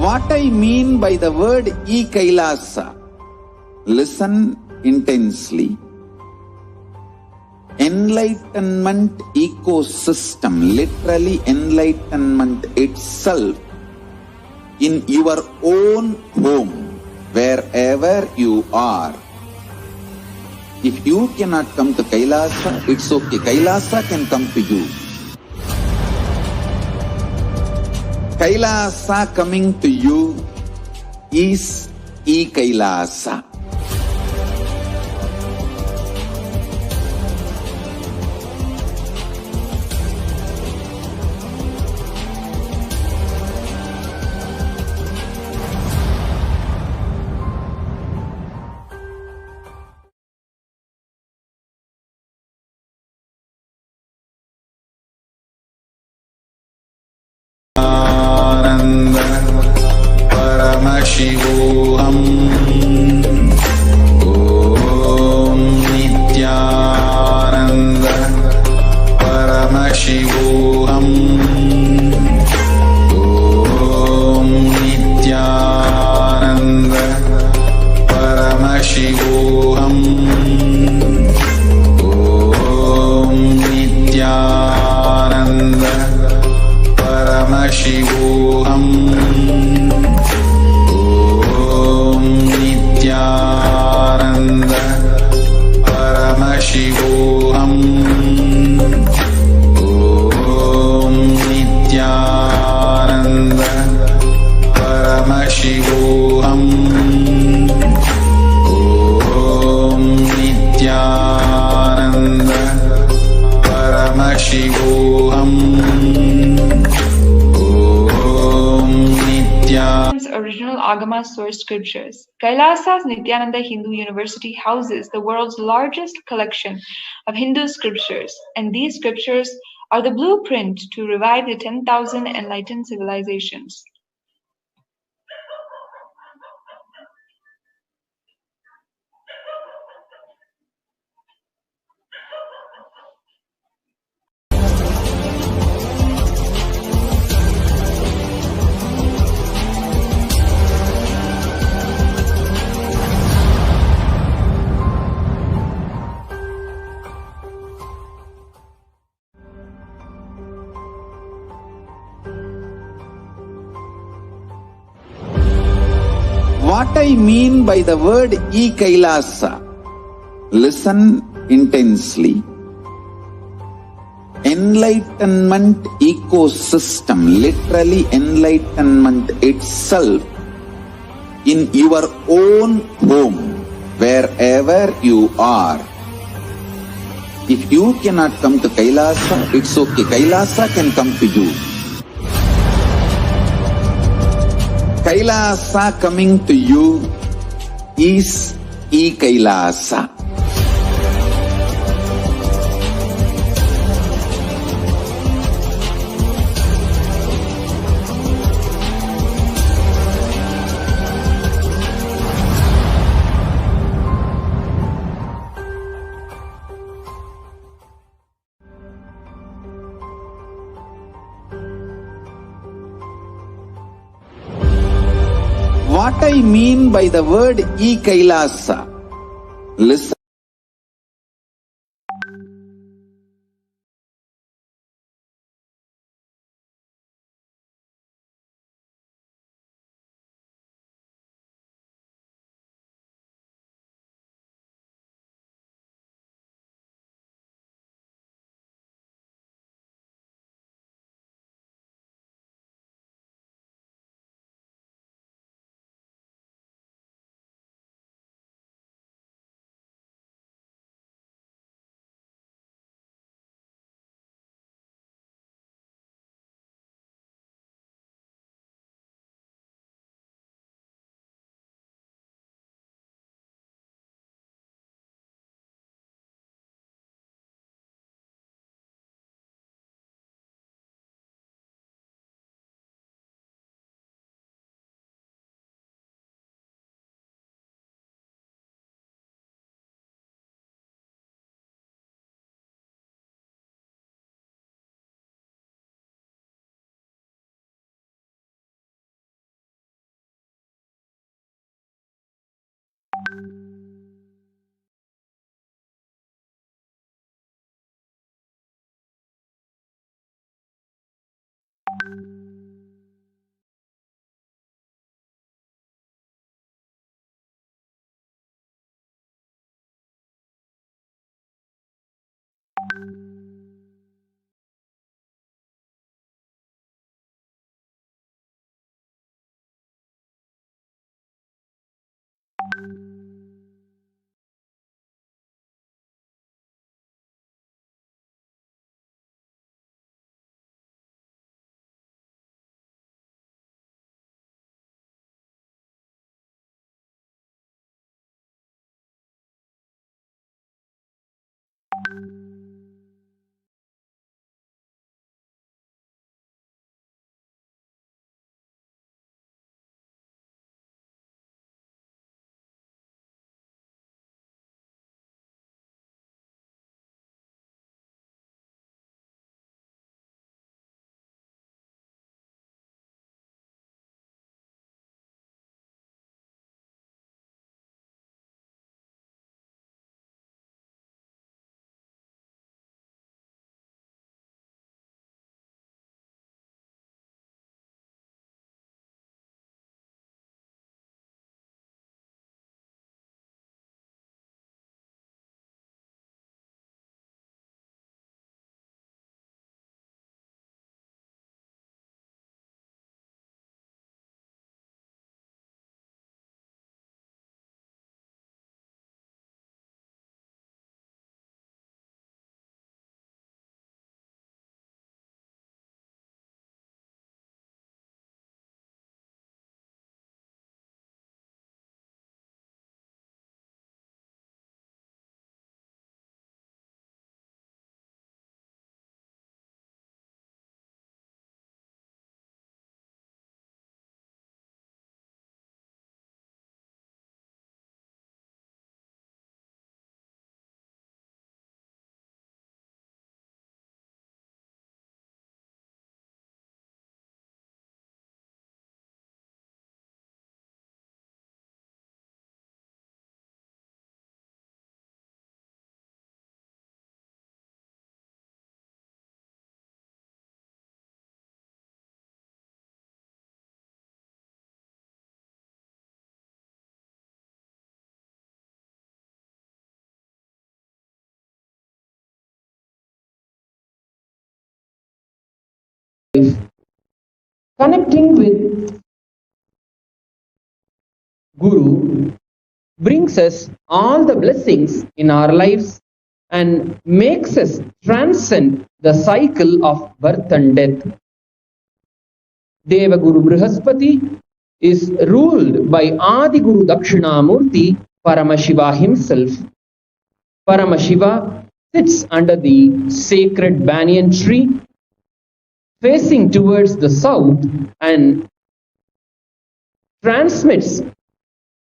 What I mean by the word e-Kailasa, listen intensely. Enlightenment ecosystem, literally enlightenment itself, in your own home, wherever you are. If you cannot come to Kailasa, it's okay. Kailasa can come to you. Kailasa coming to you is e-Kailasa. Paramashivoham. Om Nithyananda Paramashivoham. Om Nithyananda Paramashivoham. Om Nithyananda Paramashivoham. source scriptures. Kailasa's Nithyananda Hindu University houses the world's largest collection of Hindu scriptures, and these scriptures are the blueprint to revive the 10,000 enlightened civilizations. What I mean by the word e-Kailasa, listen intensely. Enlightenment ecosystem, literally enlightenment itself, in your own home, wherever you are. If you cannot come to Kailasa, it's okay. Kailasa can come to you. Kailasa coming to you is e-Kailasa. What I mean by the word e-Kailasa, listen. Connecting with Guru brings us all the blessings in our lives and makes us transcend the cycle of birth and death. Deva Guru Brihaspati is ruled by Adi Guru Dakshinamurti Paramashiva himself. Paramashiva sits under the sacred banyan tree facing towards the south and transmits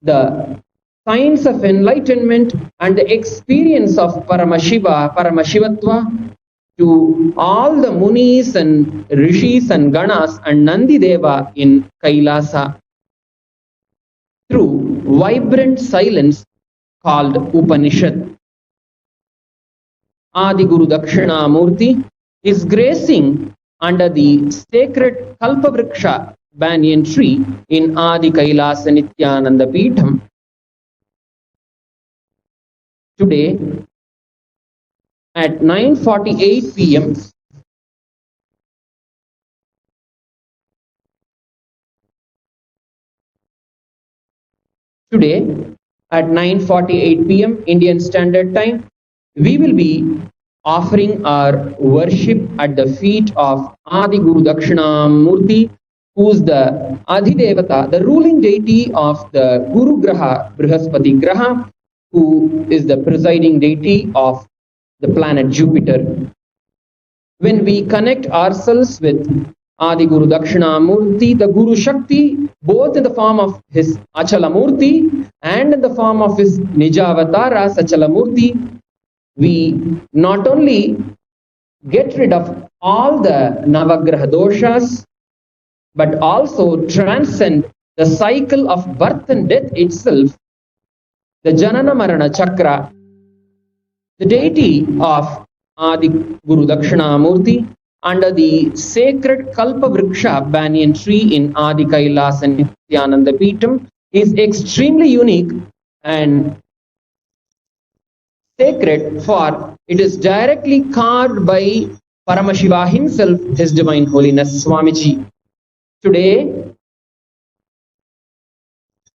the signs of enlightenment and the experience of Paramashivatva to all the Munis and Rishis and Ganas and Nandi Deva in Kailasa through vibrant silence called Upanishad. Adi Guru Dakshinamurti is gracing under the sacred Kalpavriksha banyan tree in Adi Kailasa Nithyananda Paramashivam. Today at 9:48 p.m. Today at 9:48 p.m. Indian Standard Time, we will be offering our worship at the feet of Adi Guru Dakshinamurti, who is the Adhidevata, the ruling deity of the Guru Graha, Brihaspati Graha, who is the presiding deity of the planet Jupiter. When we connect ourselves with Adi Guru Dakshinamurti, the Guru Shakti, both in the form of his Achalamurti and in the form of his Nijavatara Sachalamurti, we not only get rid of all the Navagraha doshas, but also transcend the cycle of birth and death itself, the Janana Marana Chakra, the deity of Adi Guru Dakshinamurti under the sacred Kalpavriksha banyan tree in Adi Kailas and Nithyananda Paramashivam is extremely unique and sacred, for it is directly carved by Paramashiva himself, His Divine Holiness Swamiji. Today,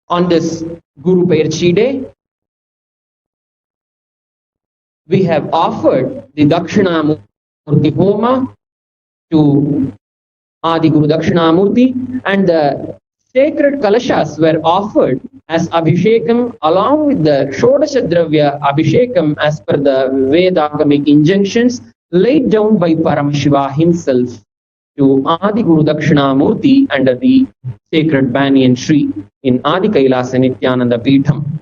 on this Guru Pairchi Day, we have offered the Dakshinamurti Homa to Adi Guru Dakshinamurti, and the sacred kalashas were offered as Abhishekam along with the Shodasha Dravya Abhishekam as per the Vedagamic injunctions laid down by Paramashiva himself to Adi Guru Dakshinamurti under the sacred banyan tree in Adi Kailasa Nithyananda Paramashivam.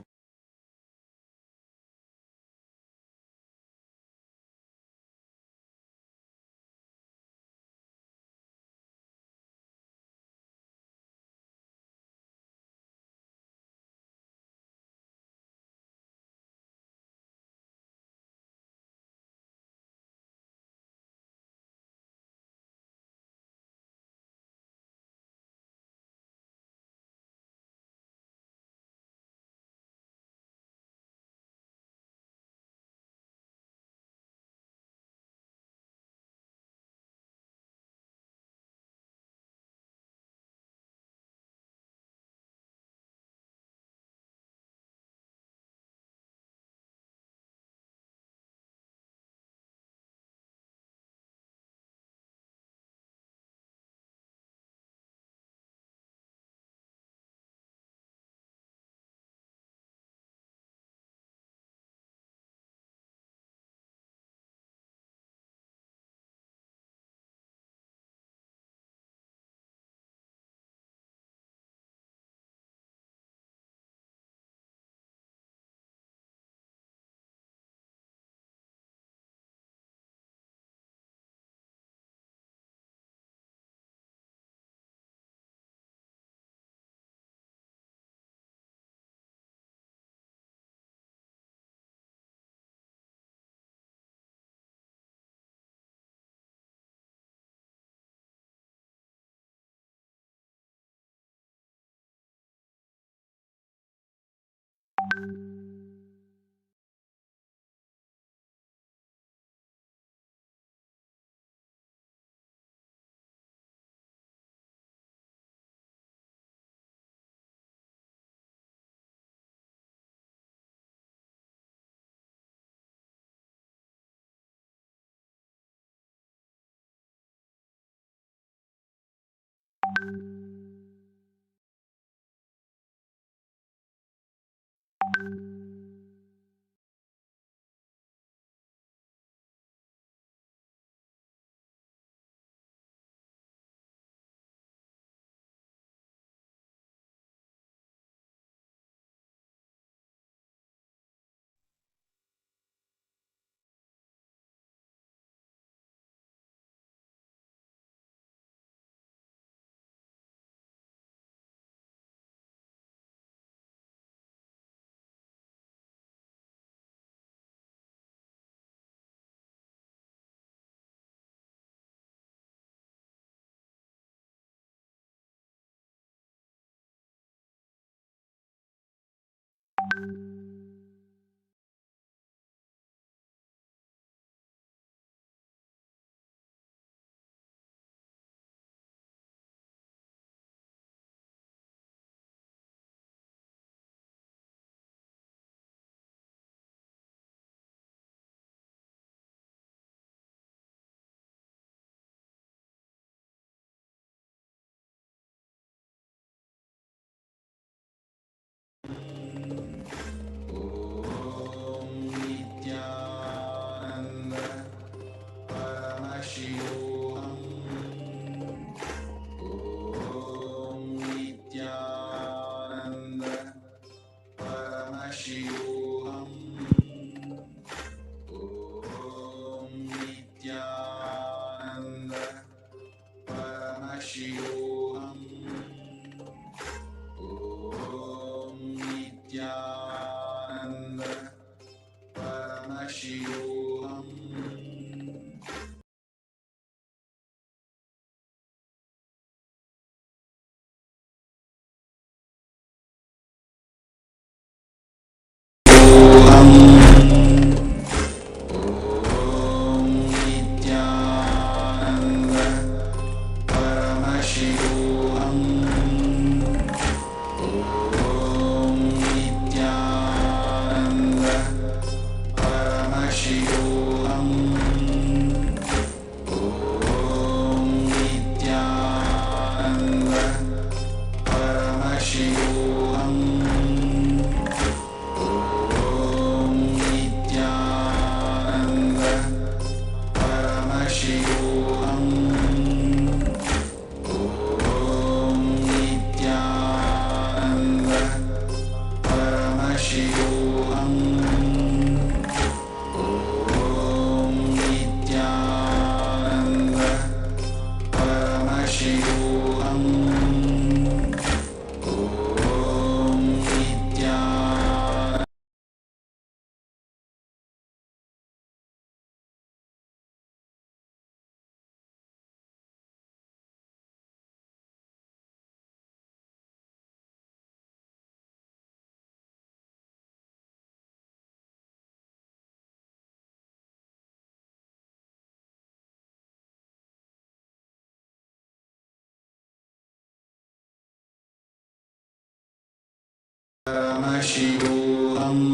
Paramashivoham.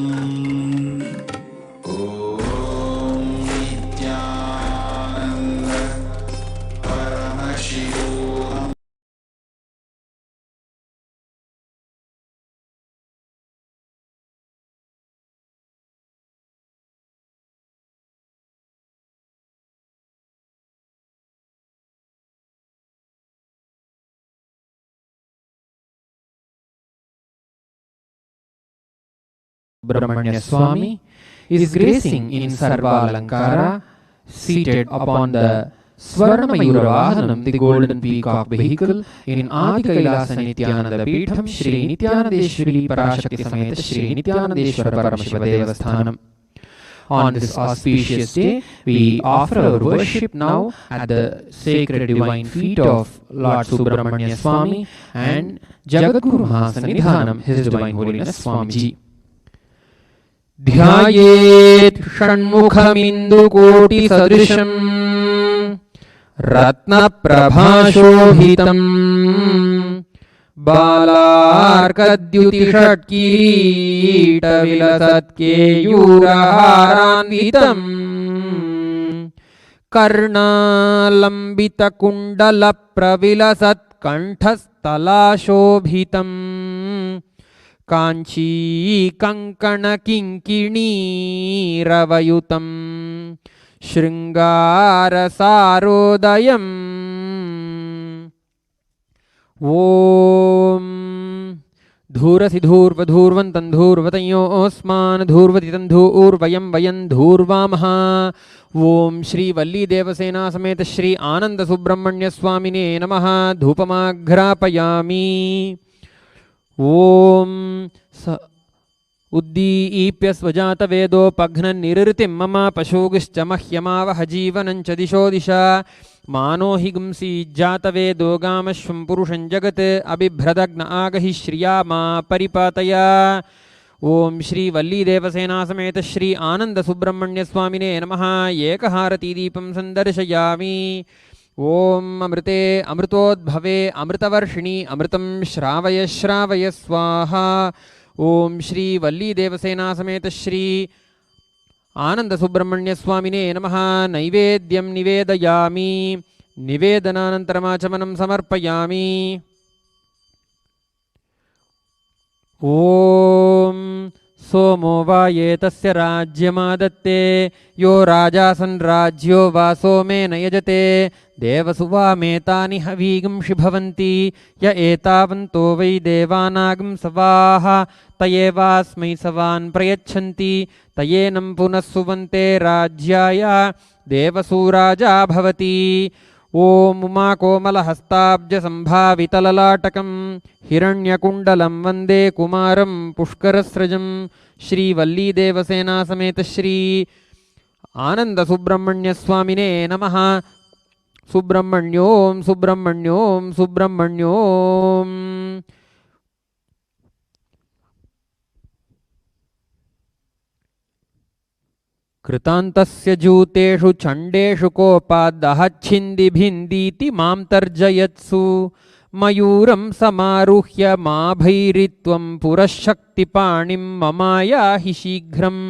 Om Nithyananda Paramashivoham. Subramanya Swami is gracing in Sarva Alankara, seated upon the Swarnamayura Vahanam, the golden peacock vehicle, in Adi Kailasa Nithyananda Peetham, Shri Nithyanandeshwari Parashakti Sameta Shri Nithyanandeshwara Paramashiva Devasthanam. On this auspicious day, we offer our worship now at the sacred divine feet of Lord Subramanya Swami and Jagadguru Mahasanidhanam, His Divine Holiness Swamiji. ध्यायेत् षण्मुखमिन्दुकोटिसदृशम् रत्नप्रभाशोभितम् बालार्कद्युतिषट्किरीटविलसत्केयूरहारान्वितम् कर्णालम्बितकुण्डलप्रविलसत् कण्ठस्थलाशोभितं काञ्ची कङ्कणकिङ्किणीरवयुतं शृङ्गारसारोदयम् ॐ धूरसि धूर्वधूर्वन्तं धूर्वतयोऽस्मान् धूर्वति तन्धूर्वयं वयं धूर्वामः। ओम श्री वल्ली देवसेना समेत श्री आनंद सुब्रह्मण्य स्वामिने नमः। धूपमाघ्रापयामि। ओम उद्दीप्य स्वजात वेदोपघ्न निरृतिं मम पशुगिश्च मह्यमावह जीवनं च दिशो दिशा मानो हि गुंसी जातवेदो गामश्वं पुरुषं जगत् अबिभ्रदग्न आगहि श्रिया मा परिपातय। ओम श्री वल्ली देवसेना समेत श्री आनंद सुब्रह्मण्य स्वामिने नमः। एकहारती दीपं संदर्शयामि। ओम अमृते अमृतोद्भवे अमृतवर्षिणी अमृतं श्रावय श्रावय स्वाहा। ओम श्री वल्ली देवसेना समेत श्री आनंद सुब्रह्मण्य स्वामिने नमः। नैवेद्यं निवेदयामि। निवेदनानन्तरमाचमनं समर्पयामि। ओम सोमो वा ये तस्य राज्यमादत्ते यो राजासन् राज्यो वा सोमेन यजते देवसु वा मेतानि हवीगंषि भवन्ति य एतावन्तो वै देवानागं सवाः तयेवास्मै सवान् प्रयच्छन्ति तयेनं पुनः सुवन्ते राज्याय देवसु राजा भवति। ओम उमाकोमलहस्ताब्जसम्भावितललाटकं हिरण्यकुण्डलं वन्दे कुमारं पुष्करस्रजं श्री वल्ली देवसेना समेत श्री आनंद सुब्रह्मण्य स्वामिने नमः। सुब्रह्मण्यों सुब्रह्मण्यों सुब्रह्मण्यों। कृतान्तस्य जूतेषु चण्डेषु कोपादहच्छिन्दी भिन्दीति मां तर्जयत्सु मयूरं समारुह्य मा भैरित्वं पुरःशक्तिपाणिं ममायाहि शीघ्रम्।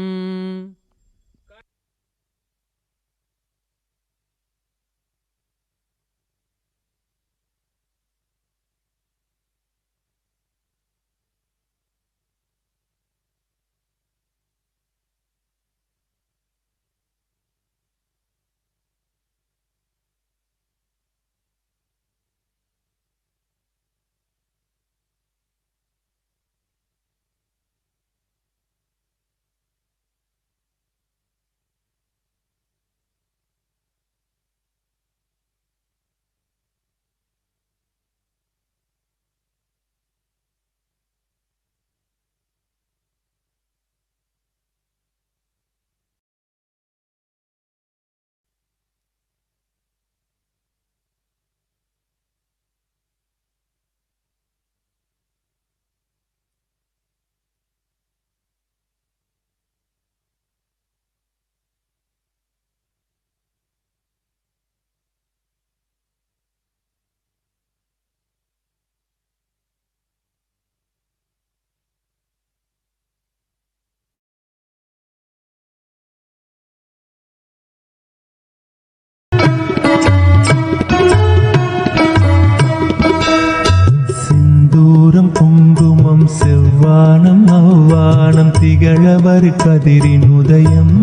குங்குமம் செவ்வானம் அவ்வானம் திகழவர் கதிரின் உதயம்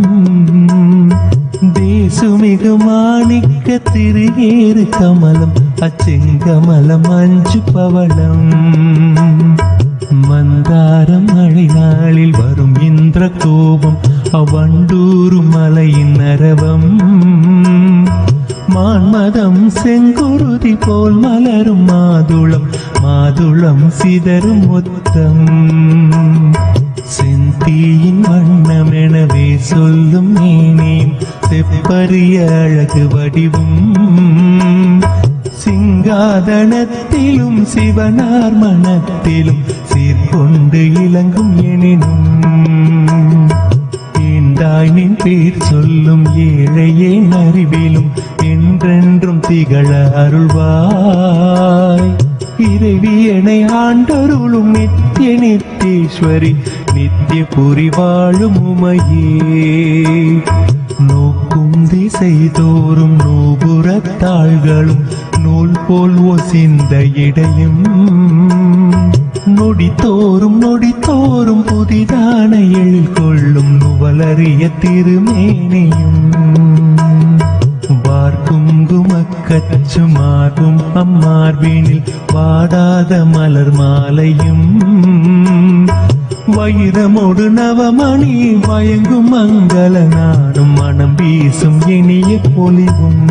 தேசுமிகு மாணிக்க திருகேறு கமலம் அச்செங்கமலம் அஞ்சு பவளம் மந்தாரம் மழை நாளில் வரும் இந்திர கோபம் அவண்டூரு மலையின் அரவம் மான்மதம் செங்குருதி போல் மலரும் மாதுளம் மாதுளம் சிதறும் முத்தம் செந்தீயின் வண்ணமெனவே சொல்லும் மேனியும் செப்பரிய அழகு வடிவும் சிங்காதனத்திலும் சிவனார் மனத்திலும் சீர்கொண்டு இலங்கும் எனினும் ஈண்டாய் நின் பேர் சொல்லும் ஏழையே அறிவிலும் என்றென்றும் திகழ அருள்வாய் இறைவியனை ஆண்டருளும் நித்திய நித்தீஸ்வரி நித்திய புரி வாழும் உமையே நோக்கும் திசை தோறும் நூபுறத்தாள்களும் நூல் போல் ஒசிந்த இடையும் நொடித்தோறும் புதிதான எழில் கொள்ளும் நுவலறிய திருமேனியும் வார்குங்குமக்கச்சு மார்பும் அம்மார்பினில் வாடாத மலர் மாலையும் வைரமோடு நவமணி வயங்கும் மங்கள நாடும் மனம் வீசும் இனிய பொலிவும்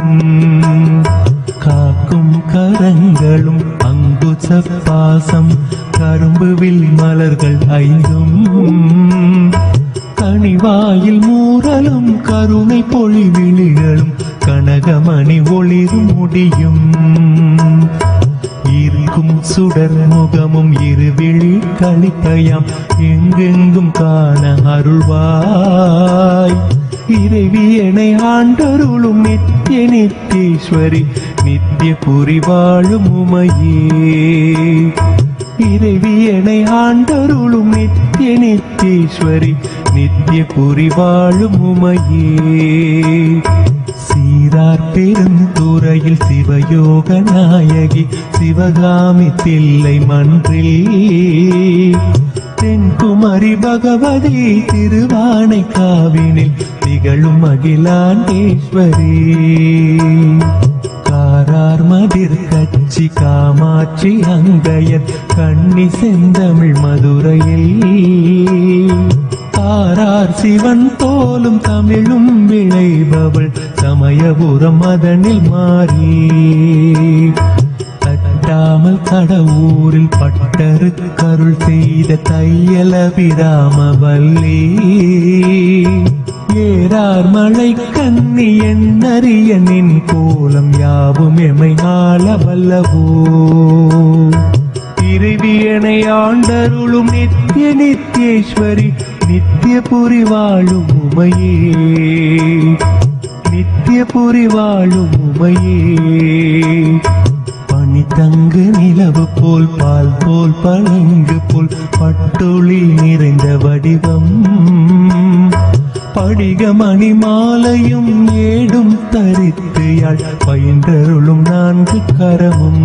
காக்கும் கரங்களும் அங்குச பாசம் கரும்புவில் மலர்கள் ஐந்தும் கனிவாயில் மூரலும் கருணை பொழிவிழிகளும் கனகமணி ஒளிரும் முடியும் இருக்கும் சுடர் முகமும் இருவிழி கழிப்பயாம் எங்கெங்கும் காண அருள்வாய் இறைவி எனை ஆண்டருளும் நித்திய நித்தீஸ்வரி நித்திய புரி வாழும் உமையே இறைவி எனை ஆண்டருளும் நித்திய நித்தீஸ்வரி நித்திய புரி வாழும் உமையே சீரார் பெருந்துறையில் சிவயோக நாயகி சிவகாமி தில்லை மன்றில் தென்குமரி பகவதி திருவானை காவினில் திகழும் அகிலாண்டேஸ்வரி காரார் மதிர் கட்சி காமாட்சி அங்கையர் கண்ணி செந்தமிழ் மதுரையில் ஆரார் சிவன் தோலும் தமிழும் விளைபவள் சமயபுரம் அதனில் மாறி தட்டாமல் கடவுரில் பட்டரு கருள் செய்த தையலபிராம வல்லி ஏறார் மழை கண்ணி எண்ணறிய நின் கோலம் யாவும் எமை ஆள வல்லவோ இறைவியனை ஆண்டருளும் நித்திய நித்தேஸ்வரி நித்திய புரி வாழும் உமையே நித்திய புரி வாழும் உமையே பனித்தங்கு நிலவு போல் பால் போல் பளிங்கு போல் பட்டொளி நிறைந்த வடிவம் படிகமணி மாலையும் ஏடும் தரித்து யாழ் பயின்றருளும் நான்கு கரமும்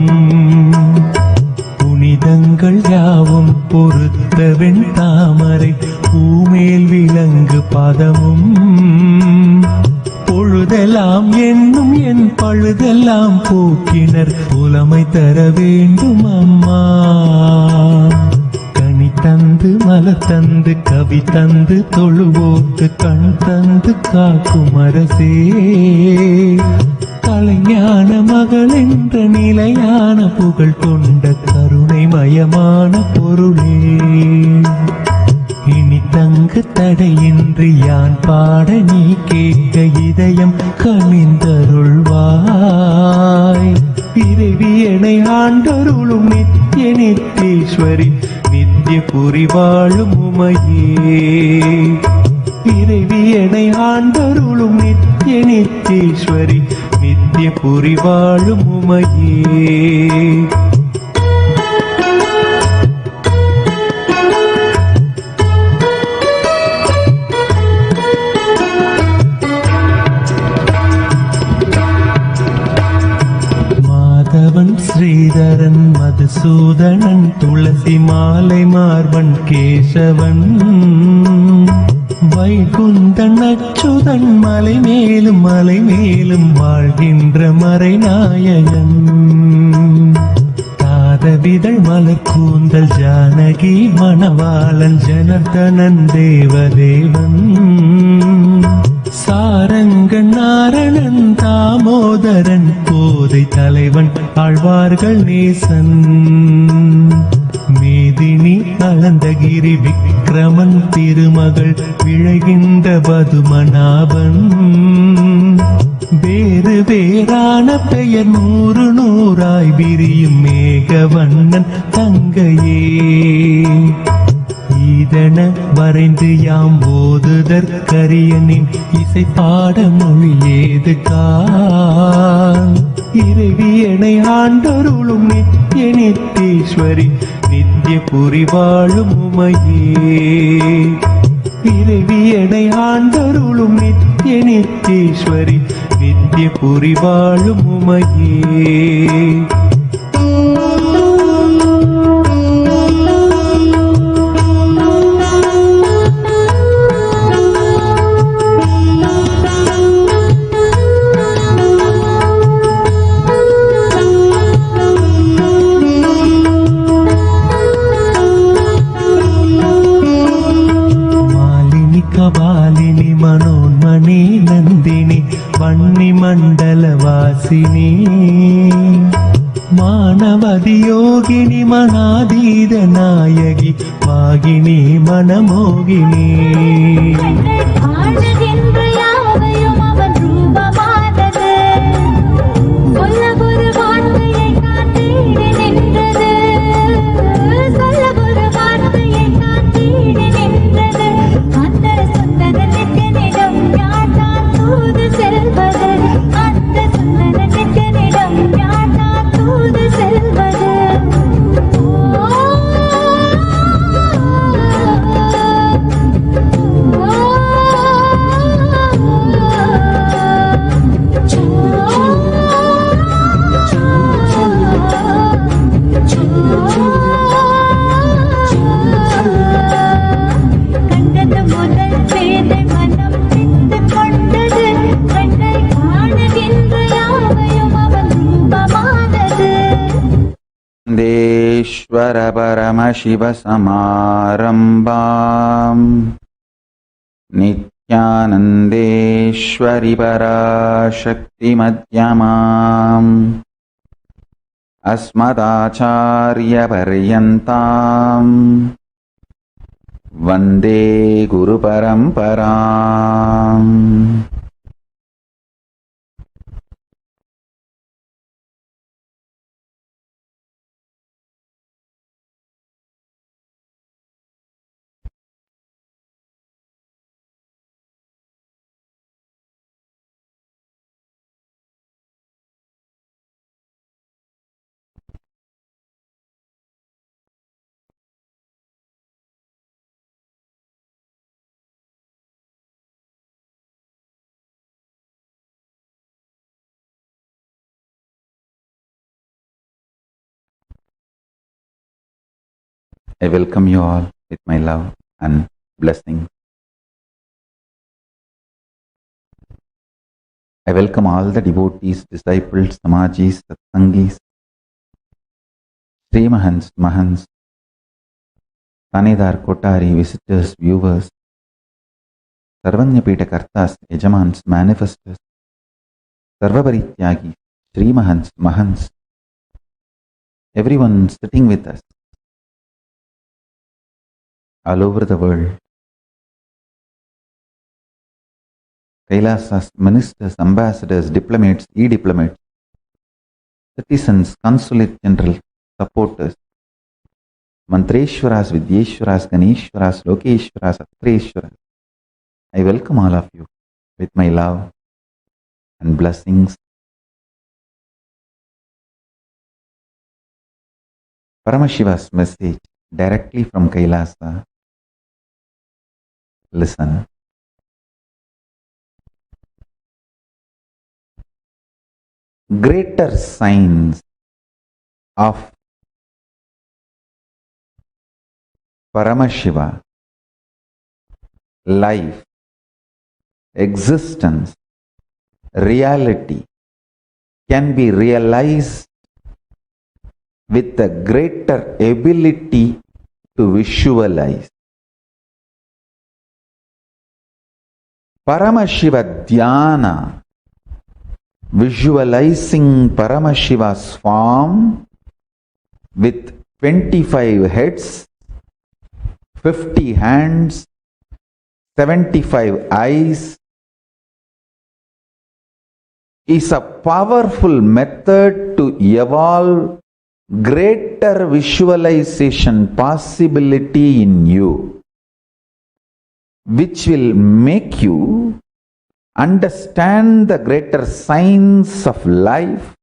புனிதங்கள் யாவும் பொறுத்த வெண் தாமரை பூமேல் விலங்கு பாதமும் பொழுதெல்லாம் என்னும் என் பழுதெல்லாம் போக்கினர் புலமை தர வேண்டும் அம்மா கனி தந்து மலர் தந்து கவி தந்து தொழுவோக்கு கண் தந்து காக்கும் அரசே கலைஞான மகள் என்ற நிலையான புகழ் கொண்ட கருணை மயமான பொருளே இனி தங்கு தடையின்றி யான் பாட நீ கேட்க இதயம் கனிந்தருள்வாய் இறைவி எனை ஆண்டருளும் நித்திய நித்தீஸ்வரி நித்திய புரி வாழும் உமையே இறைவி எனை ஆண்டருளும் நித்திய நித்தீஸ்வரி நித்திய புரி வாழும் உமையே மாதவன் ஸ்ரீதரன் மதுசூதனன் துளசி மாலை மார்பன் கேசவன் வைகுந்தன் அச்சுதன் மலை மேலும் வாழ்கின்ற மறைநாயகன் தாதவிதழ் மலர் கூந்தல் ஜானகி மணவாளன் ஜனர்தனன் தேவதேவன் சாரங்க நாரணன் தாமோதரன் கோதை தலைவன் ஆழ்வார்கள் நேசன் மேதினி அலந்தகிரி விக்ரமன் திருமகள் விழைகின்ற பதுமநாபன் வேறு வேறான பெயர் நூறு நூறாய் விரியும் மேகவண்ணன் தங்கையே ஈதன வரைந்து யாம் போதுதற்கரியனின் இசை பாட மொழி ஏது கான் இறைவி எனை ஆண்டருளும் நித்திய நித்தீஸ்வரி நித்திய புரி வாழும் உமையே இறைவி எனை ஆண்டருளும் நித்திய நித்தீஸ்வரி நித்திய வித்யபுரி வாழும் உமையே. కబాలిని మనోన్మణి నందిని వన్ని మండల వాసిని మానవది యోగిని మనాదీద నాయగి వాగిని మనమోగిని. देश्वर परमशिव समारम्भाम् नित्यानन्देश्वरि पराशक्ति मध्यमाम् अस्मदाचार्य पर्यन्ताम् वन्दे गुरुपरम्पराम्. I welcome you all with my love and blessings. I welcome all the devotees, disciples, samajis, satsangis, Sri Mahants, Mahants, Tanedar, Kotari, visitors, viewers, Sarvanyapita Kartas, Yajamans, manifestors, Sarvaparityagi, Sri Mahants, Mahants, everyone sitting with us all over the world. Kailasas, ministers, ambassadors, diplomats, e-diplomats, citizens, consulate general, supporters, Mantreshwaras, Vidyeshwaras, Ganeshwaras, Lokeshwaras, Atreshwaras. I welcome all of you with my love and blessings. Paramashiva's message directly from Kailasa. Listen. Greater signs of Paramashiva, life, existence, reality can be realized with a greater ability to visualize. Paramashiva Dhyana, visualizing Paramashiva's form with 25 heads, 50 hands, 75 eyes, is a powerful method to evolve greater visualization possibility in you, which will make you understand the greater signs of life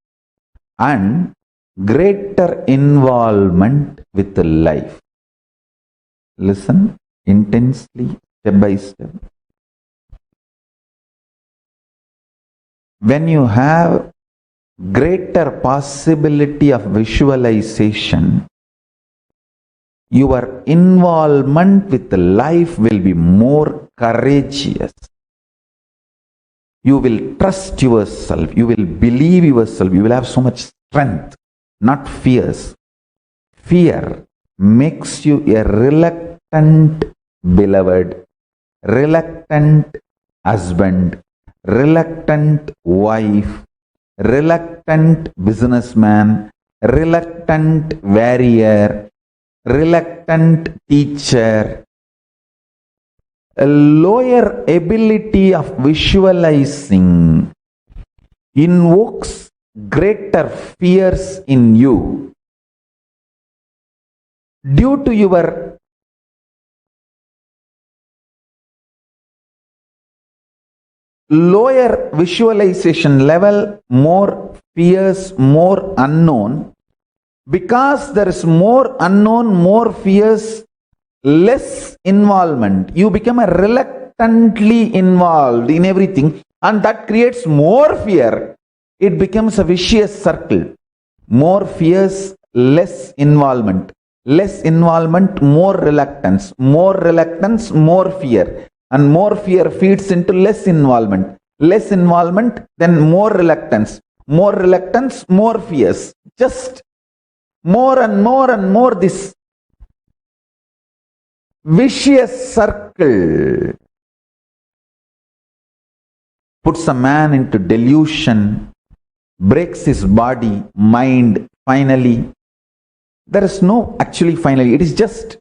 and greater involvement with life. Listen intensely, step by step. when you have greater possibility of visualization, your involvement with life will be more courageous. You will trust yourself, you will believe yourself, you will have so much strength, not fears. Fear makes you a reluctant beloved, reluctant husband, reluctant wife, reluctant businessman, reluctant warrior, reluctant teacher. A lower ability of visualizing invokes greater fears in you due to your lower visualization level, more fears, more unknown. Because there is more unknown, more fears, less involvement. You become a reluctantly involved in everything, and that creates more fear. It becomes a vicious circle. More fears, less involvement. Less involvement, more reluctance. More reluctance, more fear. And more fear feeds into less involvement. Less involvement, then more reluctance. More reluctance, more fears. Just more and more and more this vicious circle puts a man into delusion, breaks his body, mind, finally. There is no actually finally, it is just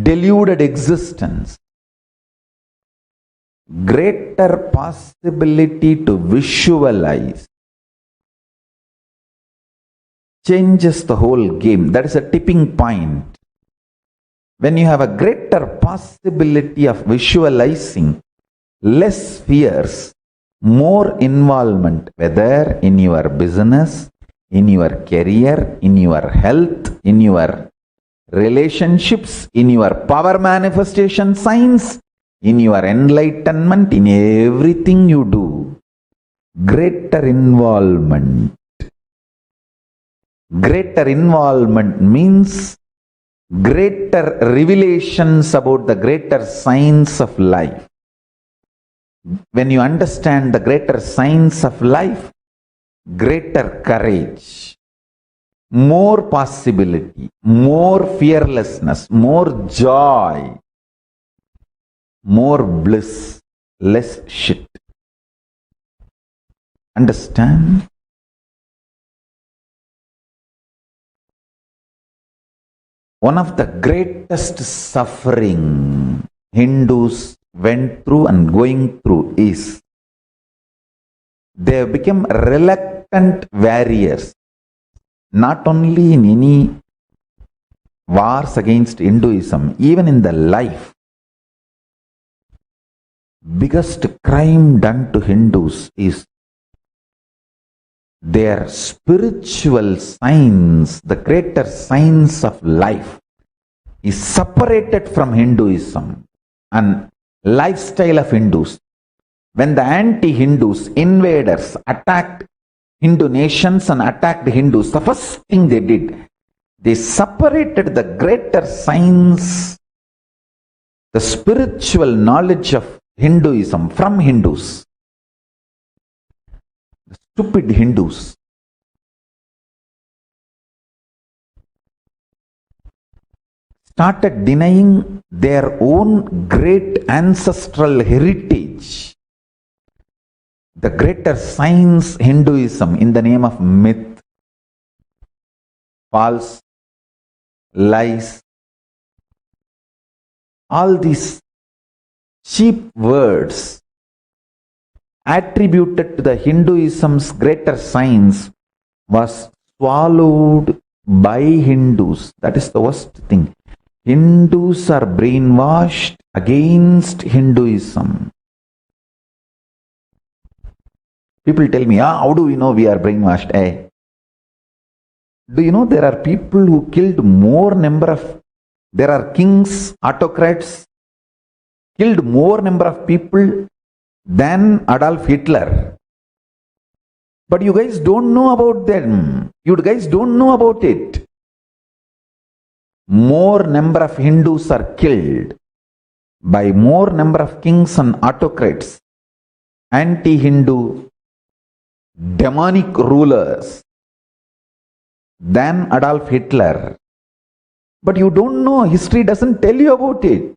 deluded existence. Greater possibility to visualize changes the whole game. That is a tipping point. When you have a greater possibility of visualizing, less fears, more involvement, whether in your business, in your career, in your health, in your relationships, in your power manifestation science, in your enlightenment, in everything you do, greater involvement. Greater involvement means greater revelations about the greater science of life. When you understand the greater science of life, greater courage, more possibility, more fearlessness, more joy, more bliss, less shit. Understand? One of the greatest suffering Hindus went through and going through is they have become reluctant warriors, not only in any wars against Hinduism, even in the life. Biggest crime done to Hindus is their spiritual science, the greater science of life, is separated from Hinduism and lifestyle of Hindus. When the anti-Hindus, invaders, attacked Hindu nations and attacked Hindus, the first thing they did, they separated the greater science, the spiritual knowledge of Hinduism from Hindus. The stupid Hindus started denying their own great ancestral heritage, the greater science Hinduism, in the name of myth, false, lies, all these cheap words attributed to the Hinduism's greater science was swallowed by Hindus. That is the worst thing. Hindus are brainwashed against Hinduism. People tell me, how do we know we are brainwashed? Do you know there are people who killed more number of, there are kings, autocrats, killed more number of people than Adolf Hitler. But you guys don't know about them. You guys don't know about it. More number of Hindus are killed by more number of kings and autocrats, anti-Hindu, demonic rulers than Adolf Hitler. But you don't know, history doesn't tell you about it.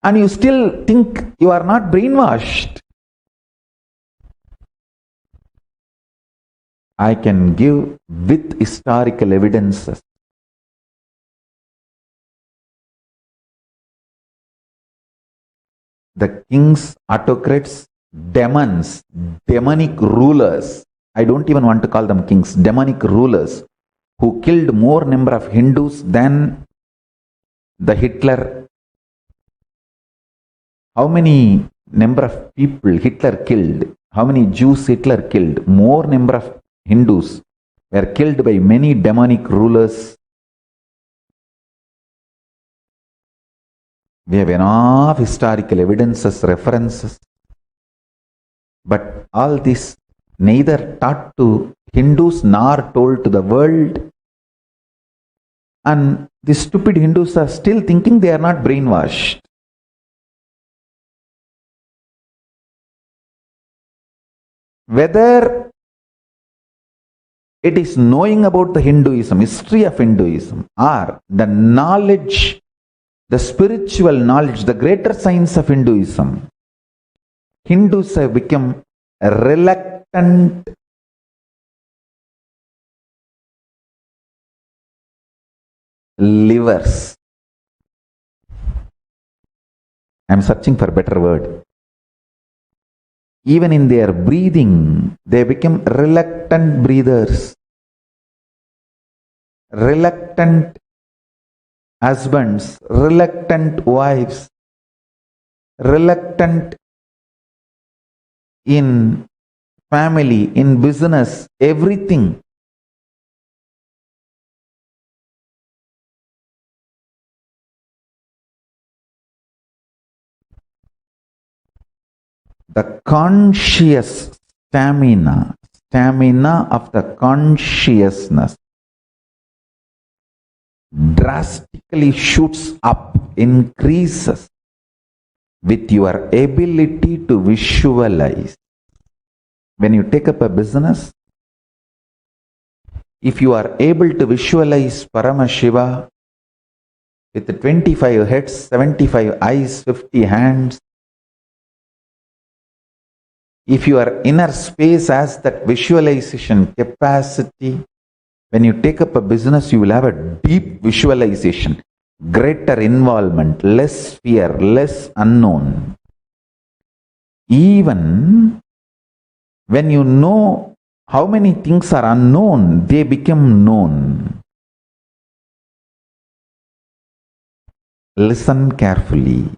And you still think you are not brainwashed. I can give with historical evidences. The kings, autocrats, demons, demonic rulers, I don't even want to call them kings, demonic rulers who killed more number of Hindus than the Hitler. How many number of people Hitler killed? How many Jews Hitler killed? More number of Hindus were killed by many demonic rulers. We have enough historical evidences, references. But all this neither taught to Hindus nor told to the world. And the stupid Hindus are still thinking they are not brainwashed. Whether it is knowing about the Hinduism, history of Hinduism, or the knowledge, the spiritual knowledge, the greater science of Hinduism, Hindus have become reluctant livers. I am searching for a better word. Even in their breathing, they become reluctant breathers, reluctant husbands, reluctant wives, reluctant in family, in business, everything. The conscious stamina of the consciousness drastically shoots up, increases with your ability to visualize. When you take up a business, if you are able to visualize Paramashiva with 25 heads, 75 eyes, 50 hands, if your inner space has that visualization capacity, when you take up a business, you will have a deep visualization, greater involvement, less fear, less unknown. Even when you know how many things are unknown, they become known. Listen carefully.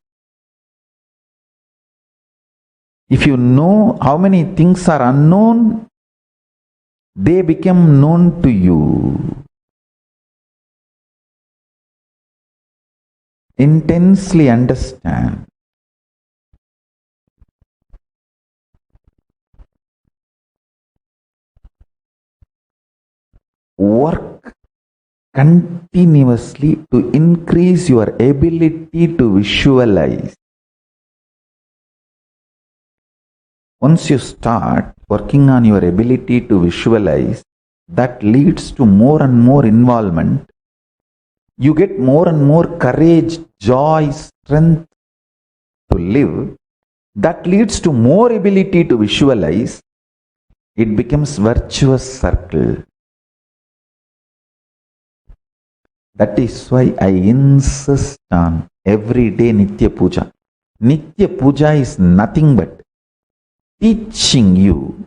If you know how many things are unknown, they become known to you. Intensely understand. Work continuously to increase your ability to visualize. Once you start working on your ability to visualize, that leads to more and more involvement. You get more and more courage, joy, strength to live. That leads to more ability to visualize. It becomes virtuous circle. That is why I insist on everyday Nitya Puja. Nitya Puja is nothing but teaching you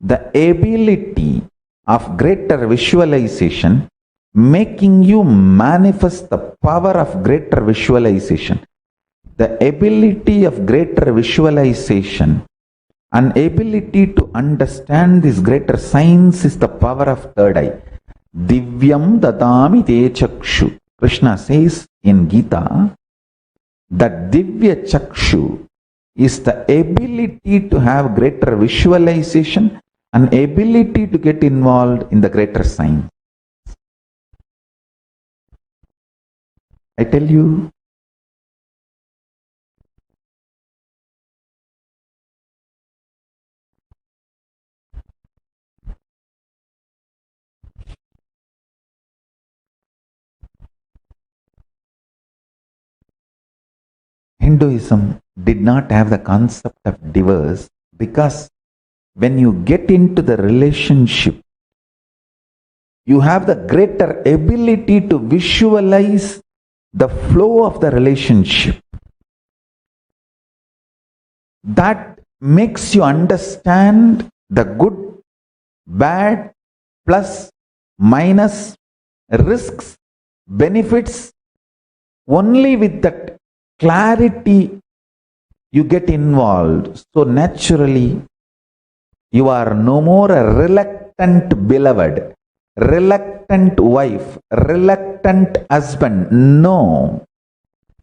the ability of greater visualization, making you manifest the power of greater visualization. The ability of greater visualization and ability to understand this greater science is the power of third eye. Divyam dadami te chakshu. Krishna says in Gita that Divya Chakshu is the ability to have greater visualization an ability to get involved in the greater science. I tell you, Hinduism did not have the concept of divorce because when you get into the relationship, you have the greater ability to visualize the flow of the relationship. That makes you understand the good, bad, plus, minus, risks, benefits. Only with that clarity you get involved. So naturally, you are no more a reluctant beloved, reluctant wife, reluctant husband. No.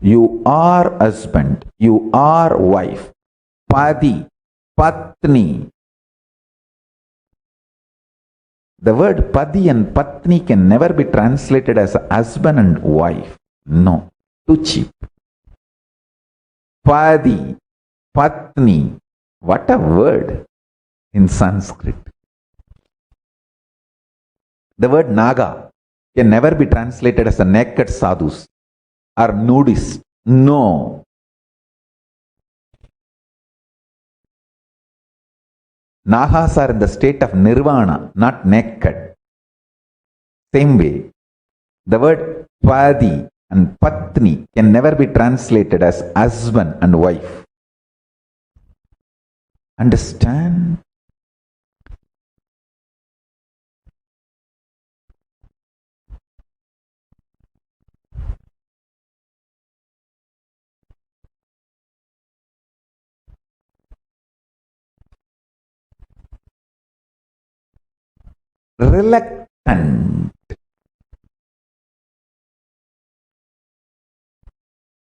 You are husband, you are wife. Padi, Patni. The word Padi and Patni can never be translated as husband and wife. No, too cheap. Padi, Patni. What a word in Sanskrit. The word Naga can never be translated as a naked sadhus or nudist. No. Nagas are in the state of nirvana, not naked. Same way, the word Padi and Patni can never be translated as husband and wife. Understand? Reluctant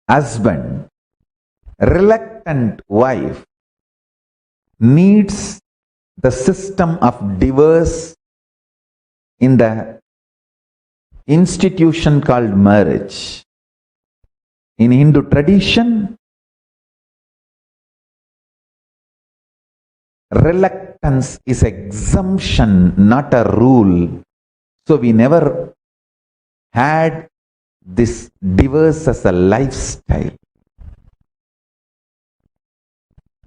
husband, reluctant wife needs the system of divorce in the institution called marriage. In Hindu tradition, reluctance is exemption, not a rule. So we never had this divorce as a lifestyle.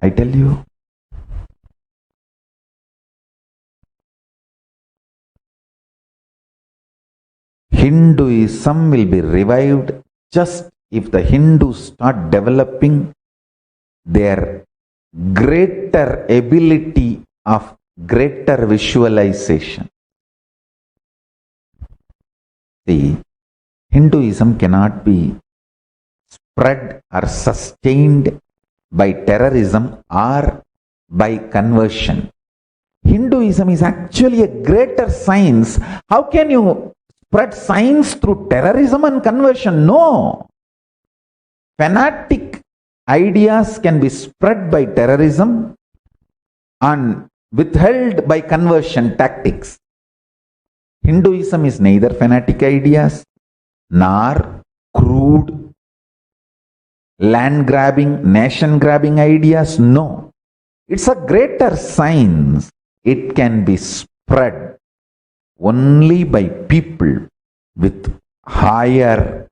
I tell you. Hinduism will be revived just if the Hindus start developing their greater ability of greater visualization. See, Hinduism cannot be spread or sustained by terrorism or by conversion. Hinduism is actually a greater science. How can you spread science through terrorism and conversion? No. Fanatic ideas can be spread by terrorism and withheld by conversion tactics. Hinduism is neither fanatic ideas nor crude land grabbing, nation grabbing ideas. No. It's a greater science. It can be spread only by people with higher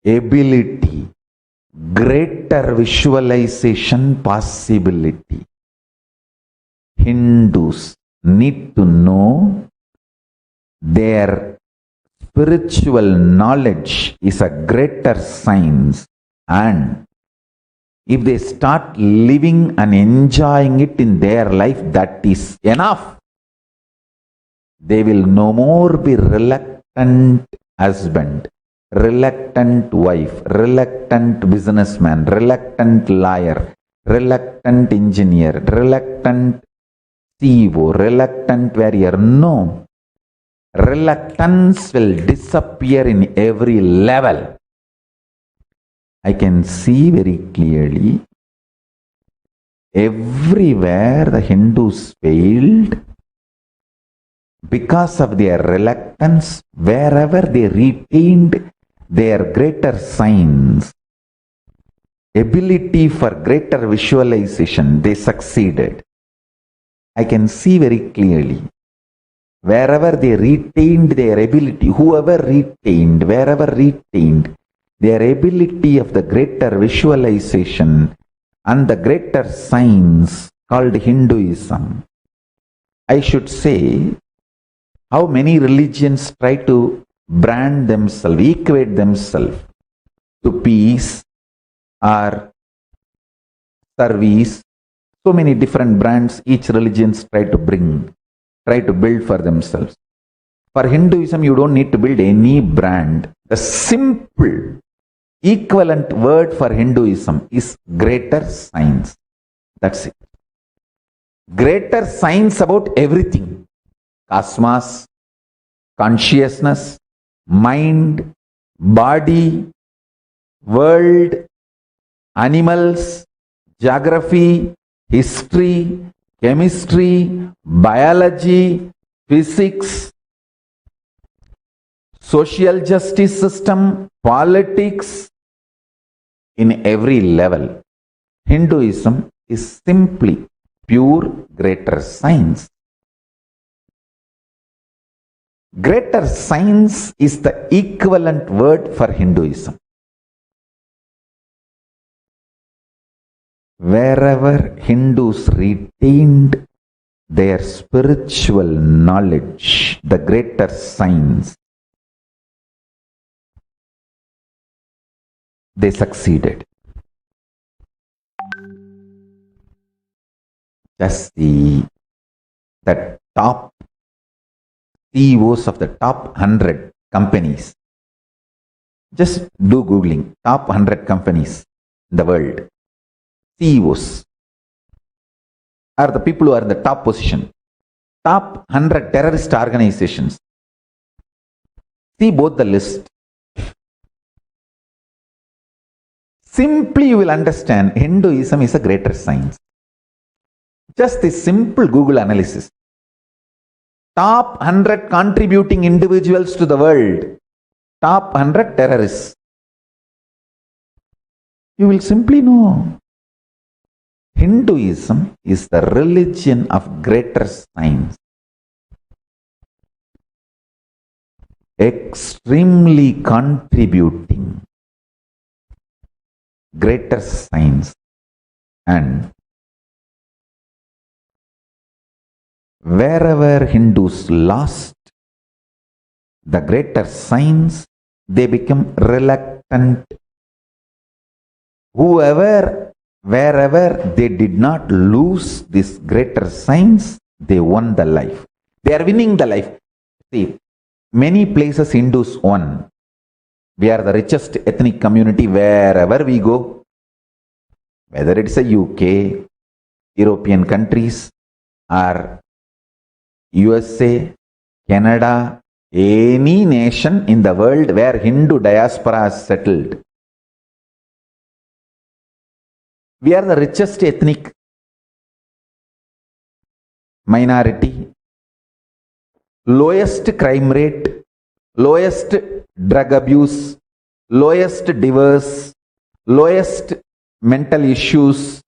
ability, greater visualization possibility. Hindus need to know their spiritual knowledge is a greater science, and if they start living and enjoying it in their life, that is enough. They will no more be reluctant husband, reluctant wife, reluctant businessman, reluctant liar, reluctant engineer, reluctant CEO, reluctant warrior. No. Reluctance will disappear in every level. I can see very clearly Everywhere the Hindus failed because of their reluctance. Wherever they retained their greater science, ability for greater visualization, they succeeded. I can see very clearly. Wherever they retained their ability, whoever retained, wherever retained their ability of the greater visualization and the greater science called Hinduism, I should say, how many religions try to brand themselves, equate themselves to peace or service. So many different brands each religions try to build for themselves. For Hinduism, you don't need to build any brand. The simple equivalent word for Hinduism is greater science. That's it. Greater science about everything. Cosmos, consciousness, mind, body, world, animals, geography, history, chemistry, biology, physics, social justice system, politics, in every level. Hinduism is simply pure greater science. Greater science is the equivalent word for Hinduism. Wherever Hindus retained their spiritual knowledge, the greater science, they succeeded. Just the top CEOs of the top 100 companies. Just do Googling, top 100 companies in the world. CEOs are the people who are in the top position. Top 100 terrorist organizations. See both the list. Simply you will understand Hinduism is a greater science. Just a simple Google analysis. Top 100 contributing individuals to the world. Top 100 terrorists. You will simply know. Hinduism is the religion of greater science. Extremely contributing greater science, and wherever Hindus lost the greater science, they become reluctant. Wherever they did not lose this greater science, they won the life. They are winning the life. See, many places Hindus won. We are the richest ethnic community wherever we go. Whether it's a UK, European countries, or USA, Canada, any nation in the world where Hindu diaspora is settled. We are the richest ethnic minority, lowest crime rate, lowest drug abuse, lowest divorce, lowest mental issues,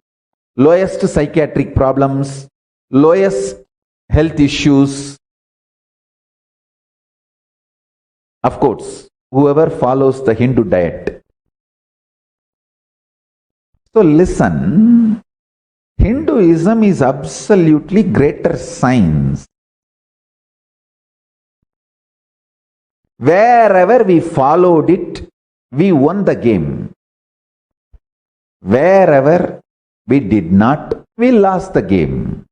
lowest psychiatric problems, lowest health issues. Of course, whoever follows the Hindu diet. So listen, Hinduism is absolutely greater science. Wherever we followed it, we won the game. Wherever we did not, we lost the game.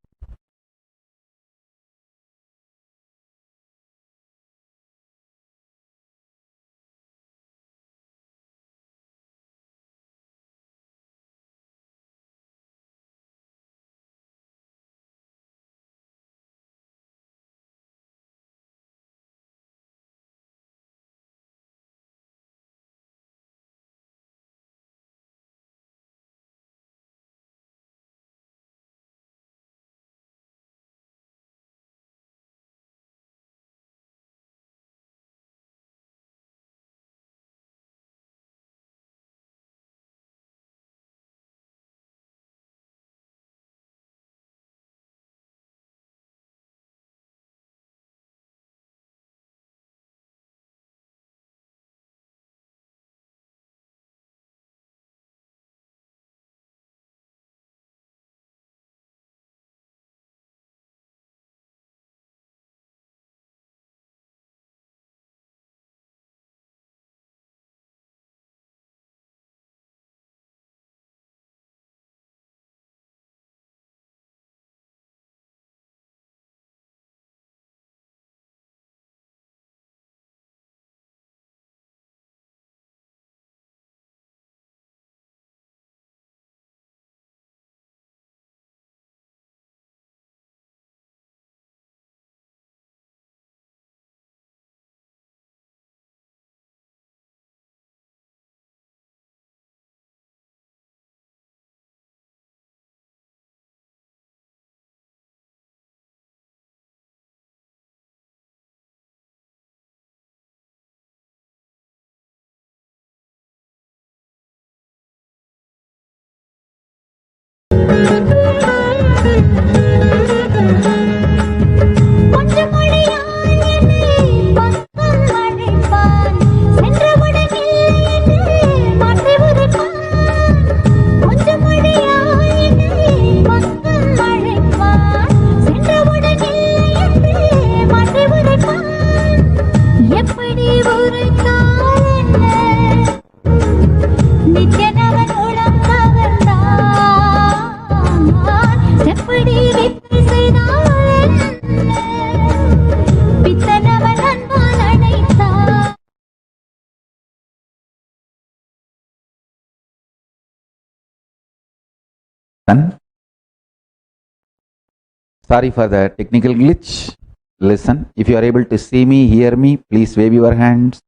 Sorry for the technical glitch. Listen, if you are able to see me, hear me, please wave your hands.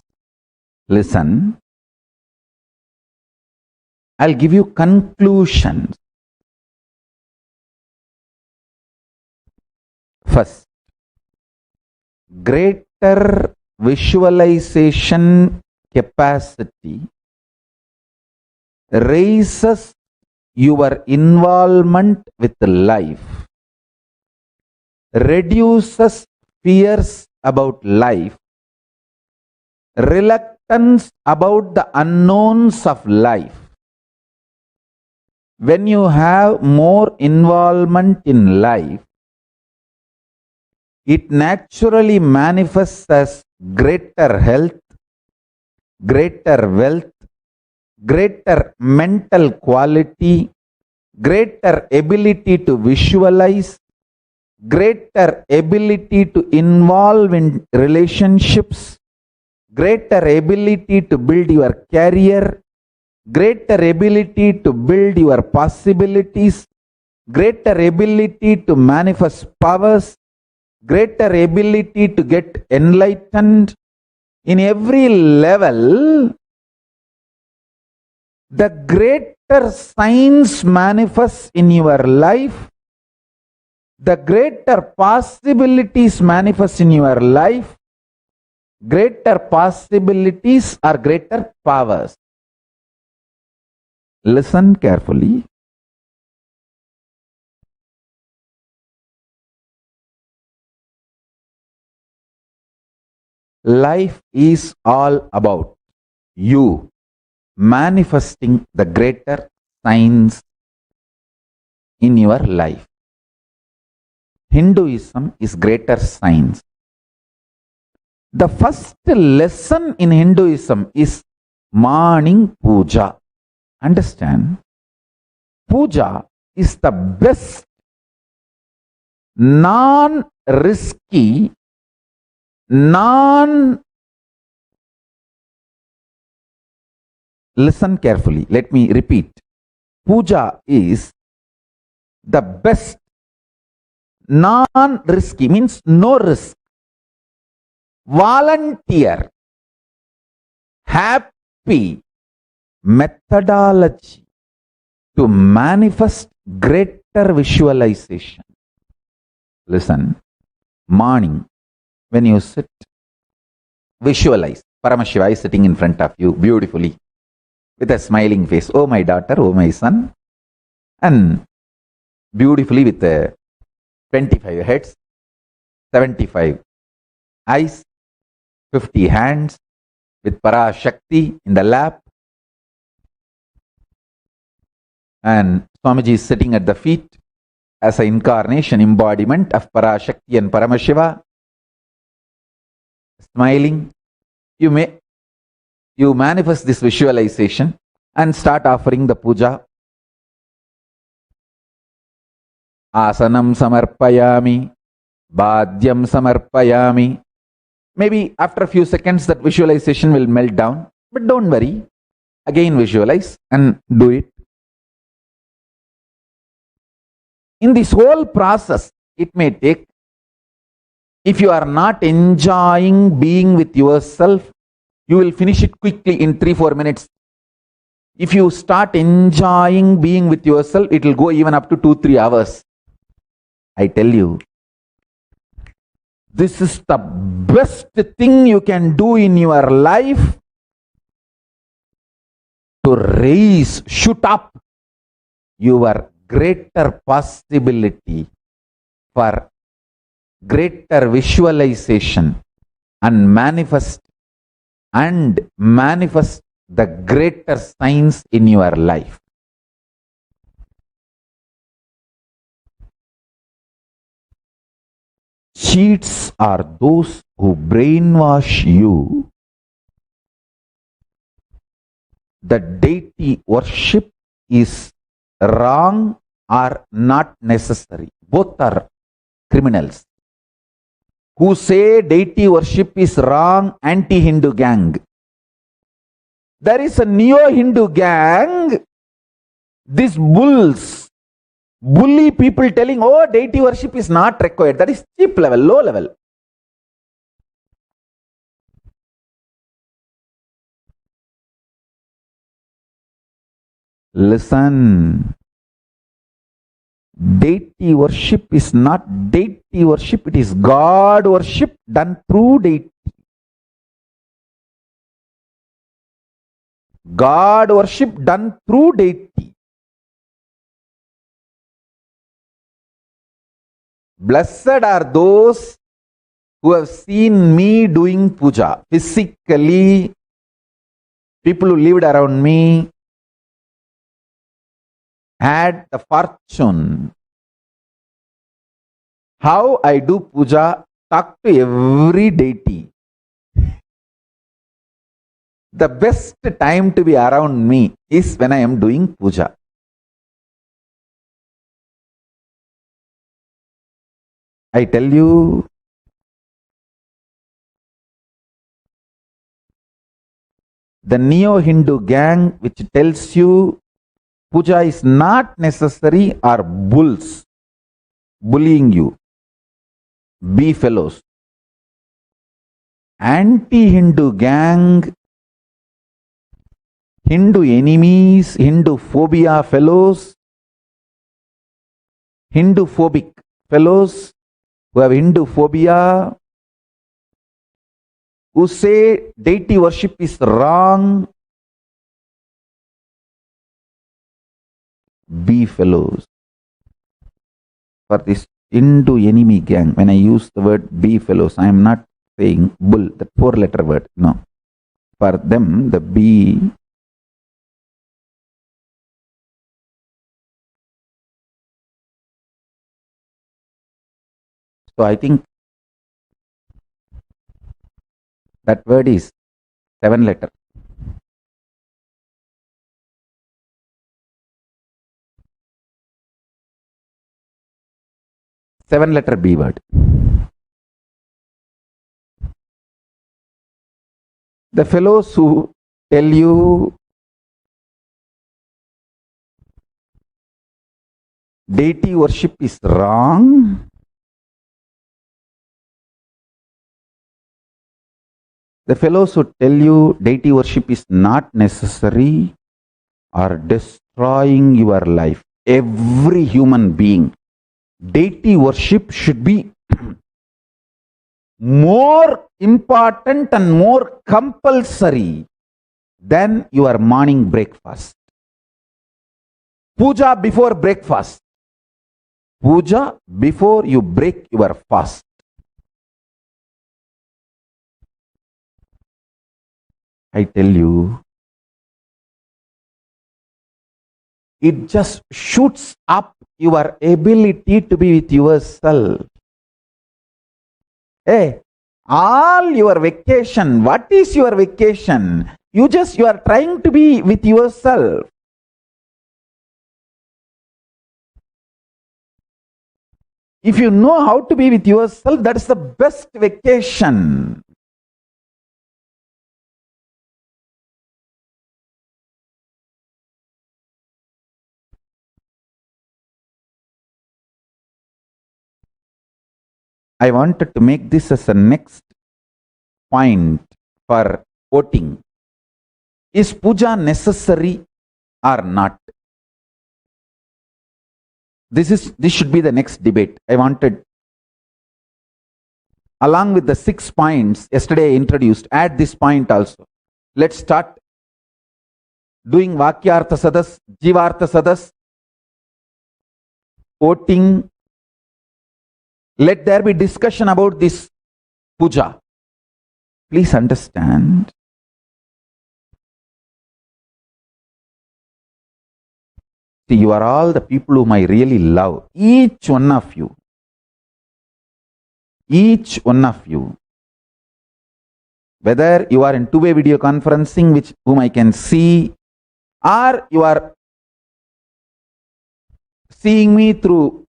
Listen. I'll give you conclusions. First, greater visualization capacity raises your involvement with life, reduces fears about life, reluctance about the unknowns of life. When you have more involvement in life, it naturally manifests as greater health, greater wealth, greater mental quality, greater ability to visualize, greater ability to involve in relationships, greater ability to build your career, greater ability to build your possibilities, greater ability to manifest powers, greater ability to get enlightened. In every level, the greater signs manifest in your life, the greater possibilities manifest in your life, greater possibilities are greater powers. Listen carefully. Life is all about you manifesting the greater signs in your life. Hinduism is greater signs. The first lesson in Hinduism is morning puja. Understand? Puja is the best non-risky, listen carefully. Let me repeat. Puja is the best non-risky, means no risk, volunteer, happy methodology to manifest greater visualization. Listen, morning, when you sit, visualize Paramashiva is sitting in front of you beautifully with a smiling face. Oh my daughter, oh my son. And beautifully with 25 heads, 75 eyes, 50 hands, with Parashakti in the lap. And Swamiji is sitting at the feet as an incarnation, embodiment of Parashakti and Paramashiva. Smiling. You manifest this visualization and start offering the puja. Asanam samarpayami, bhadyam samarpayami. Maybe after a few seconds that visualization will melt down, but don't worry. Again visualize and do it. In this whole process, it may take, if you are not enjoying being with yourself, you will finish it quickly in 3-4 minutes. If you start enjoying being with yourself, it will go even up to 2-3 hours. I tell you, this is the best thing you can do in your life to raise, shoot up your greater possibility for greater visualization and manifest the greater signs in your life. Cheats are those who brainwash you that deity worship is wrong or not necessary. Both are criminals. Who say deity worship is wrong, anti-Hindu gang. There is a neo-Hindu gang, these bulls, bully people telling, oh, deity worship is not required. That is cheap level, low level. Listen, deity worship is not deity worship, it is God worship done through deity. God worship done through deity. Blessed are those who have seen me doing puja physically, people who lived around me, had the fortune. How I do puja, talk to every deity. The best time to be around me is when I am doing puja. I tell you, the neo-Hindu gang which tells you puja is not necessary are bulls bullying you. Be fellows. Anti-Hindu gang, Hindu enemies, Hindu phobia fellows, Hindu phobic fellows who have Hindu phobia, who say deity worship is wrong. Be fellows. For this Hindu enemy gang, when I use the word be fellows, I am not saying bull, the 4-letter word. No. For them, the be. So I think that word is 7-letter. Seven-letter B word. The fellows who tell you deity worship is wrong, the fellows who tell you deity worship is not necessary are destroying your life. Every human being, deity worship should be more important and more compulsory than your morning breakfast. Puja before breakfast. Puja before you break your fast. I tell you, it just shoots up your ability to be with yourself. Hey, all your vacation, what is your vacation? You are trying to be with yourself. If you know how to be with yourself, that is the best vacation. I wanted to make this as a next point for voting. Is puja necessary or not? This should be the next debate. I wanted, along with the 6 points yesterday I introduced, add this point also. Let's start doing Vakyartha Sadas, Jivartha Sadas, quoting, let there be discussion about this puja. Please understand, see, you are all the people whom I really love. Each one of you. Each one of you. Whether you are in two-way video conferencing, whom I can see, or you are seeing me through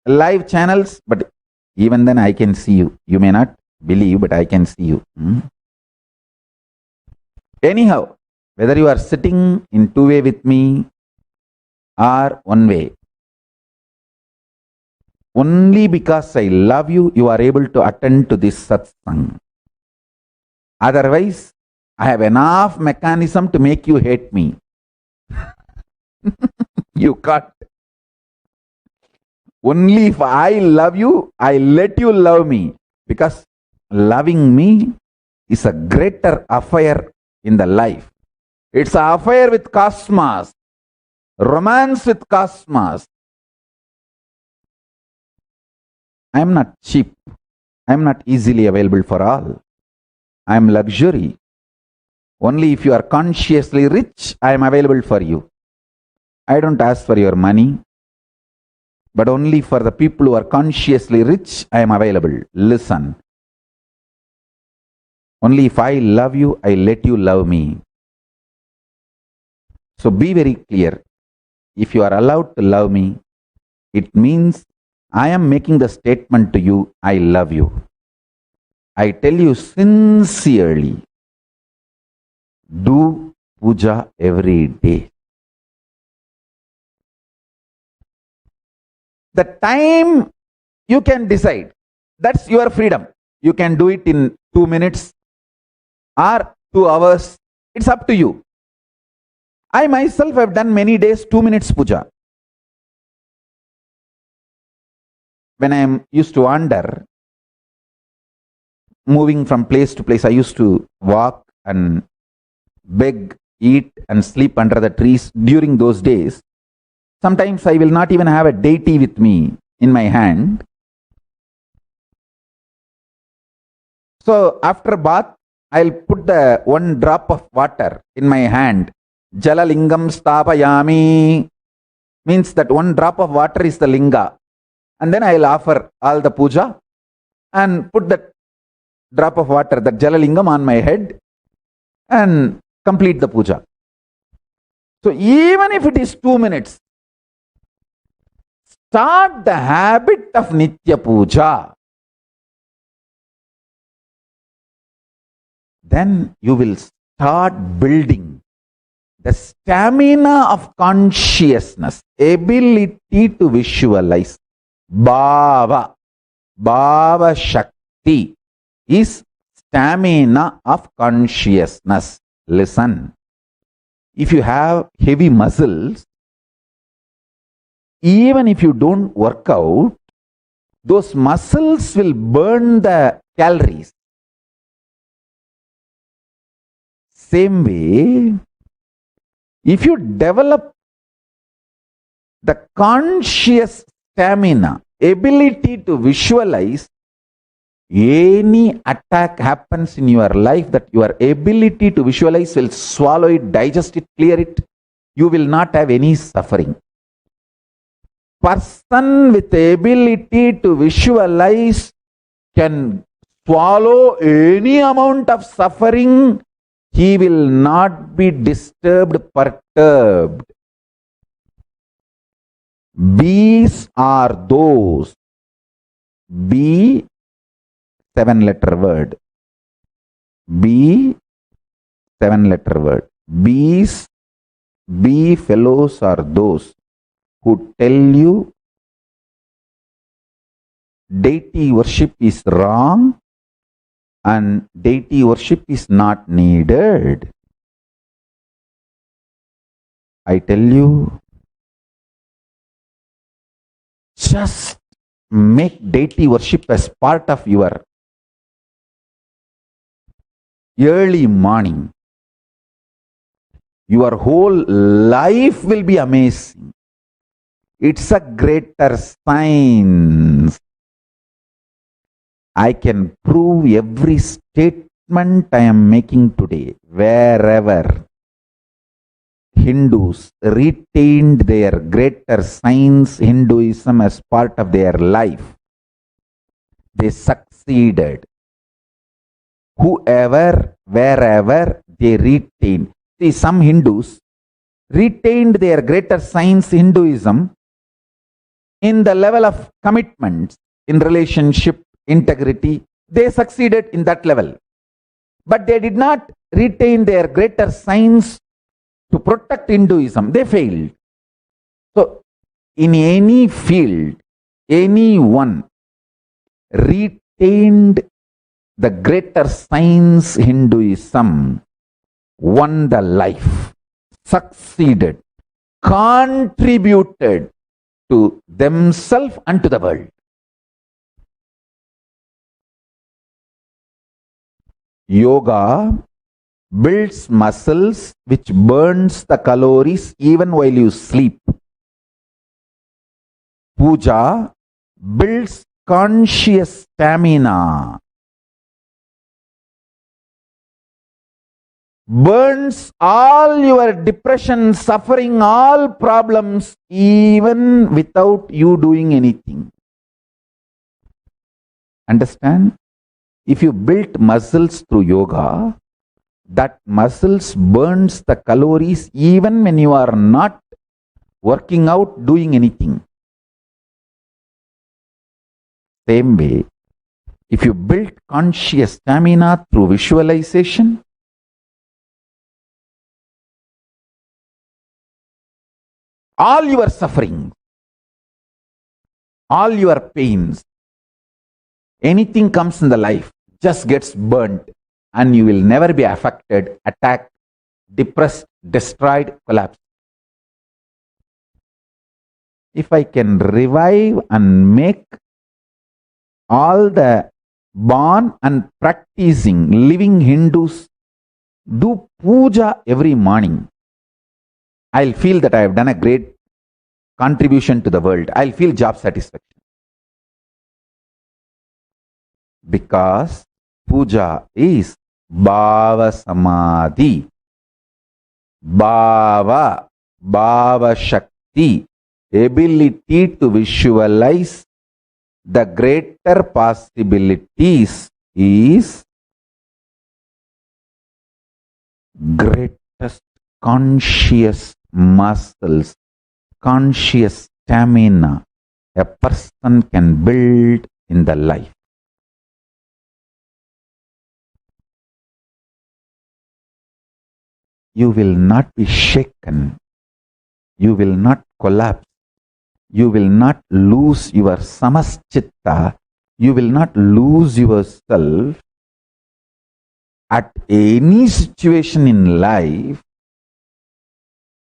live channels, but even then I can see you. You may not believe, but I can see you. Anyhow, whether you are sitting in two-way with me or one way, only because I love you, you are able to attend to this satsang. Otherwise, I have enough mechanism to make you hate me. You can't. Only if I love you, I let you love me. Because loving me is a greater affair in the life. It's an affair with cosmos. Romance with cosmos. I am not cheap. I am not easily available for all. I am luxury. Only if you are consciously rich, I am available for you. I don't ask for your money, but only for the people who are consciously rich, I am available. Listen. Only if I love you, I let you love me. So be very clear. If you are allowed to love me, it means I am making the statement to you, I love you. I tell you sincerely, do puja every day. The time you can decide. That's your freedom. You can do it in 2 minutes or 2 hours. It's up to you. I myself have done many days 2 minutes puja. When I used to wander, moving from place to place, I used to walk and beg, eat and sleep under the trees during those days. Sometimes I will not even have a deity with me in my hand. So after bath, I'll put the 1 drop of water in my hand. Jalalingam stapayami means that 1 drop of water is the linga. And then I'll offer all the puja and put that drop of water, that jalalingam, on my head and complete the puja. So even if it is 2 minutes, start the habit of Nitya Puja. Then you will start building the stamina of consciousness, ability to visualize. Bhava Shakti is stamina of consciousness. Listen, if you have heavy muscles, even if you don't work out, those muscles will burn the calories. Same way, if you develop the conscious stamina, ability to visualize, any attack happens in your life, that your ability to visualize will swallow it, digest it, clear it. You will not have any suffering. Person with the ability to visualize can swallow any amount of suffering. He will not be disturbed, perturbed. Bees are those. B, 7-letter word. B, 7-letter word. Bees, bee fellows are those who tell you deity worship is wrong and deity worship is not needed. I tell you, just make deity worship as part of your early morning. Your whole life will be amazing. It's a greater science. I can prove every statement I am making today, wherever Hindus retained their greater science, Hinduism as part of their life. They succeeded. Whoever, wherever they retained. See, some Hindus retained their greater science, Hinduism, in the level of commitments, in relationship, integrity. They succeeded in that level. But they did not retain their greater science to protect Hinduism. They failed. So, in any field, anyone retained the greater science, Hinduism, won the life, succeeded, contributed to themselves and to the world. Yoga builds muscles which burns the calories even while you sleep. Puja builds conscious stamina, burns all your depression, suffering, all problems, even without you doing anything. Understand? If you built muscles through yoga, that muscles burns the calories even when you are not working out, doing anything. Same way, if you build conscious stamina through visualization, all your suffering, all your pains, anything comes in the life just gets burnt, and you will never be affected, attacked, depressed, destroyed, collapsed. If I can revive and make all the born and practicing living Hindus do puja every morning, I'll feel that I have done a great contribution to the world. I'll feel job satisfaction. Because puja is bhava samadhi, bhava shakti, ability to visualize the greater possibilities is greatest conscious muscles, conscious stamina a person can build in the life. You will not be shaken. You will not collapse. You will not lose your samaschitta. You will not lose yourself at any situation in life.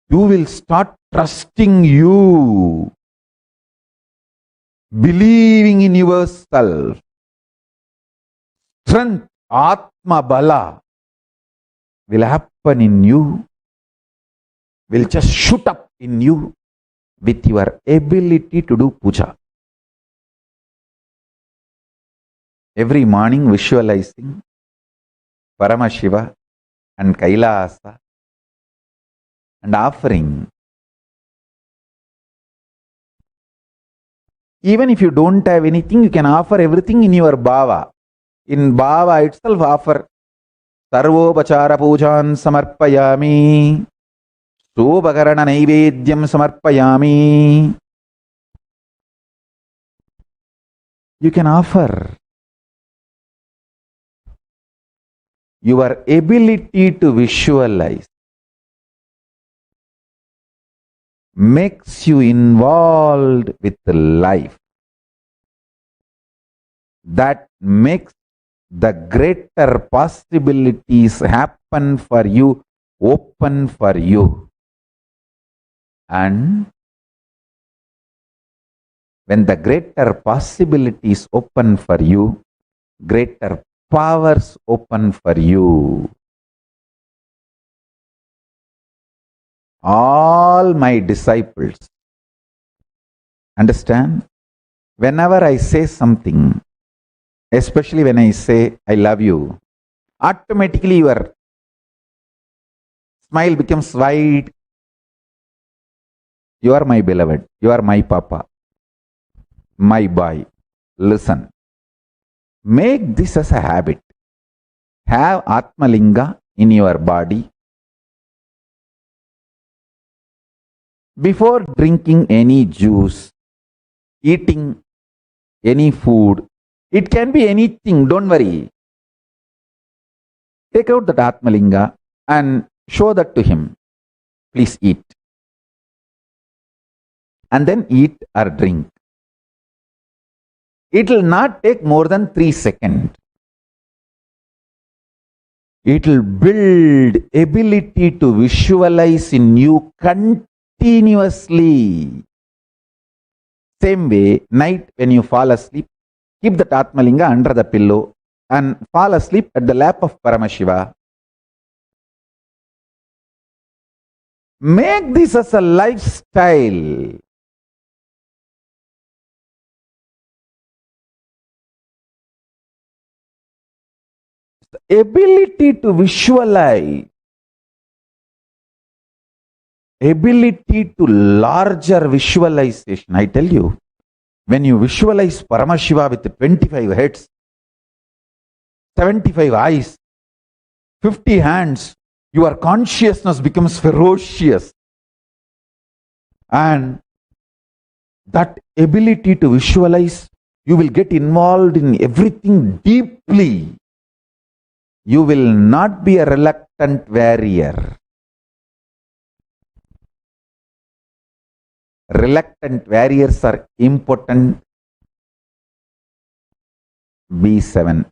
You will start trusting you, believing in yourself. Strength, Atma Bala, will happen in you, will just shoot up in you with your ability to do puja. Every morning visualizing Paramashiva and Kailasa and offering. Even if you don't have anything, you can offer everything in your bhava. In bhava itself offer Sarvopachara pujan samarpayami, Sobhakarana naivedyam samarpayami. You can offer. Your ability to visualize makes you involved with life. That makes the greater possibilities happen for you, open for you. And when the greater possibilities open for you, greater powers open for you. All my disciples Understand? Whenever I say something, especially when I say I love you, automatically your smile becomes wide. You are my beloved. You are my papa. My boy. Listen. Make this as a habit. Have Atmalinga in your body. Before drinking any juice, eating any food, it can be anything, don't worry. Take out that Atmalinga and show that to him. Please eat. And then eat or drink. It will not take more than 3 seconds. It will build ability to visualize in you continuously. Same way, night when you fall asleep, keep the Atmalinga under the pillow and fall asleep at the lap of Paramashiva. Make this as a lifestyle. The ability to visualize, ability to larger visualization. I tell you, when you visualize Paramashiva with 25 heads, 75 eyes, 50 hands, your consciousness becomes ferocious. And that ability to visualize, you will get involved in everything deeply. You will not be a reluctant warrior. Reluctant warriors are impotent. B7.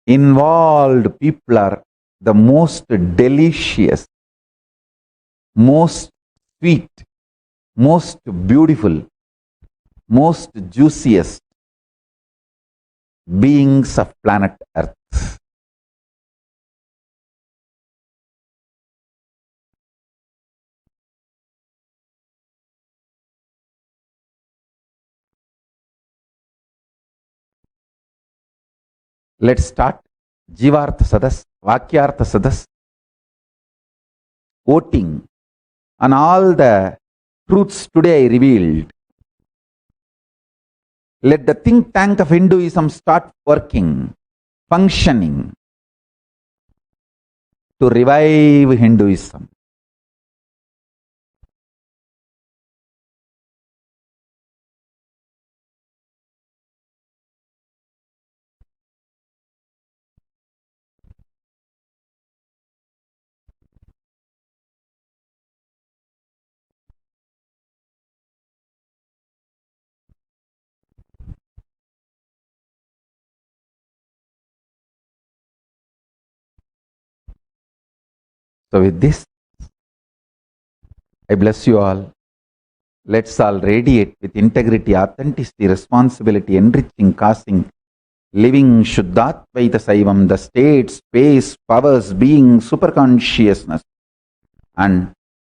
Involved people are the most delicious, most sweet, most beautiful, most juiciest beings of planet Earth. Let's start. Jivartha Sadas, Vakyartha Sadas, voting on all the truths today I revealed. Let the think tank of Hinduism start working, functioning to revive Hinduism. So with this, I bless you all. Let's all radiate with integrity, authenticity, responsibility, enriching, causing, living Shuddhatvaita Saivam, the state, space, powers, being, superconsciousness, and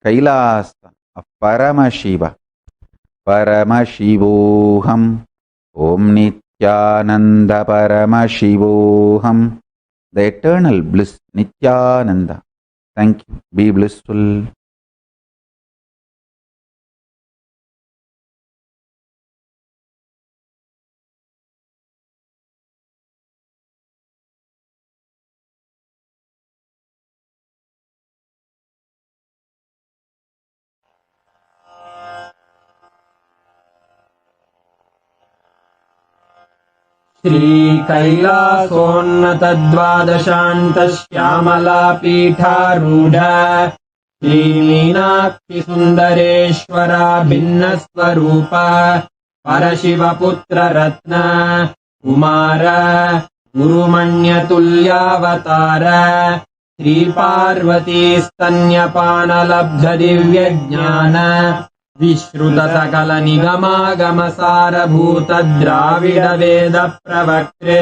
Kailasa of Paramashiva. Paramashivoham, Om Nithyananda Paramashivoham, the eternal bliss, Nithyananda. Thank you. Be blissful. श्रीकैलासोन्नतद्वादशान्तश्यामलापीठारूढ श्रीमीनाक्षिसुन्दरेश्वरा भिन्नस्वरूप परशिवपुत्ररत्न Kumar गुरुमण्यतुल्यावतार श्रीपार्वतीस्तन्यपानलब्धदिव्यज्ञान विश्रुतसकलनिगमागमसारभूतद्राविडवेदप्रवक्त्रे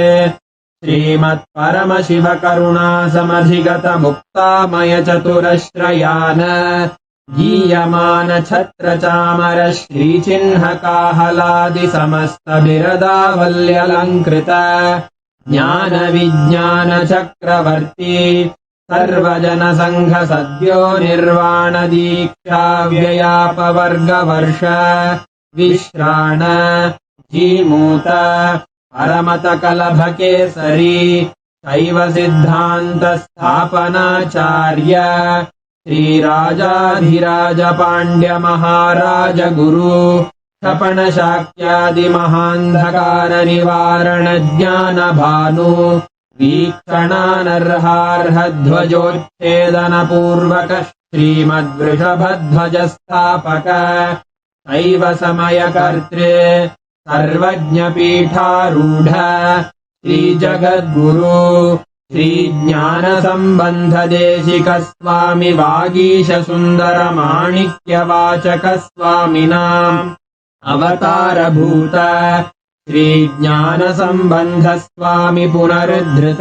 श्रीमत्परमशिवकरुणासमधिगतमुक्तामयचतुरश्रयान् गीयमानछत्रचामर श्रीचिह्नकाहलादिसमस्तबिरदावल्यलङ्कृत ज्ञानविज्ञानचक्रवर्ती सर्वजनसङ्घसद्यो निर्वाणदीक्षाव्ययापवर्गवर्ष विश्राण Jimuta परमतकलभकेसरी शैवसिद्धान्तस्थापनाचार्य श्रीराजाधिराजपाण्ड्यमहाराजगुरु क्षपणशाक्यादिमहान्धकारनिवारणज्ञानभानु वीक्षणानर्हार्हध्वजोच्छेदनपूर्वक श्रीमद्वृषभध्वजस्थापक शैव समयकर्त्रे सर्वज्ञपीठारूढ श्रीजगद्गुरु श्रीज्ञानसम्बन्धदेशिकस्वामि वागीशसुन्दरमाणिक्यवाचकस्वामिनाम् अवतारभूत श्रीज्ञानसम्बन्धस्वामि पुनरुद्धृत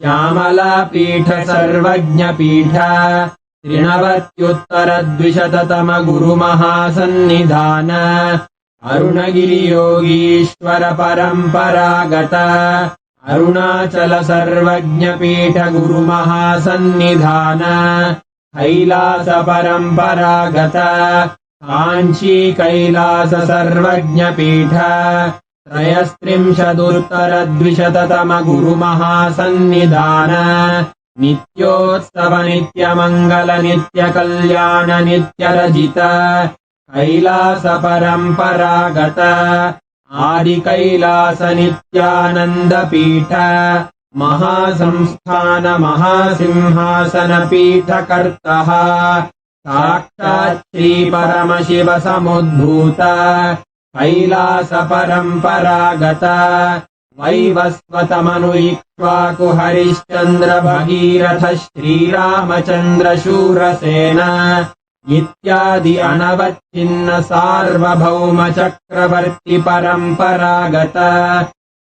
श्यामलापीठ सर्वज्ञपीठ त्रिनवत्युत्तरद्विशततमगुरुमहासन्निधान अरुणगिरियोगीश्वर परम्परागत अरुणाचल सर्वज्ञपीठ गुरुमहासन्निधान कैलास परम्परागत काञ्ची कैलास सर्वज्ञपीठ त्रयस्त्रिंशदुत्तरद्विशततमगुरुमहासन्निधान नित्योत्सव नित्यमङ्गल नित्यकल्याण नित्यरजित कैलास परम्परागत आदिकैलास नित्यानन्दपीठ महासंस्थान महासिंहासनपीठकर्तः साक्षात् श्रीपरमशिव समुद्भूत कैलास परम्परागत वैवस्वतमनुइक्ष्वाकु हरिश्चन्द्र भगीरथ श्रीरामचन्द्र शूरसेन इत्यादि अनवच्छिन्न सार्वभौम चक्रवर्ति परम्परागत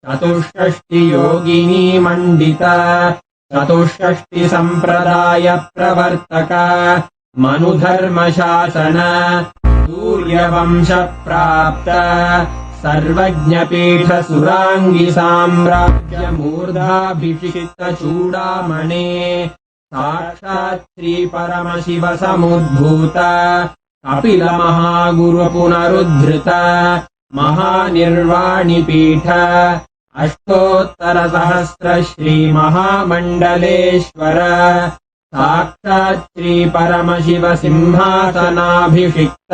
चतुष्षष्टि योगिनी मण्डित चतुष्षष्टि सम्प्रदाय प्रवर्तक मनुधर्मशासन सूर्यवंश प्राप्त सर्वज्ञपीठ सुराङ्गी साम्राज्य मूर्धाभिषिक्त चूडामणे साक्षात् श्री परमशिव समुद्भूत कपिल महागुरु पुनरुद्धृत महानिर्वाणिपीठ अष्टोत्तरसहस्र श्री महामण्डलेश्वर साक्षात् श्री परमशिव सिंहासनाभिषिक्त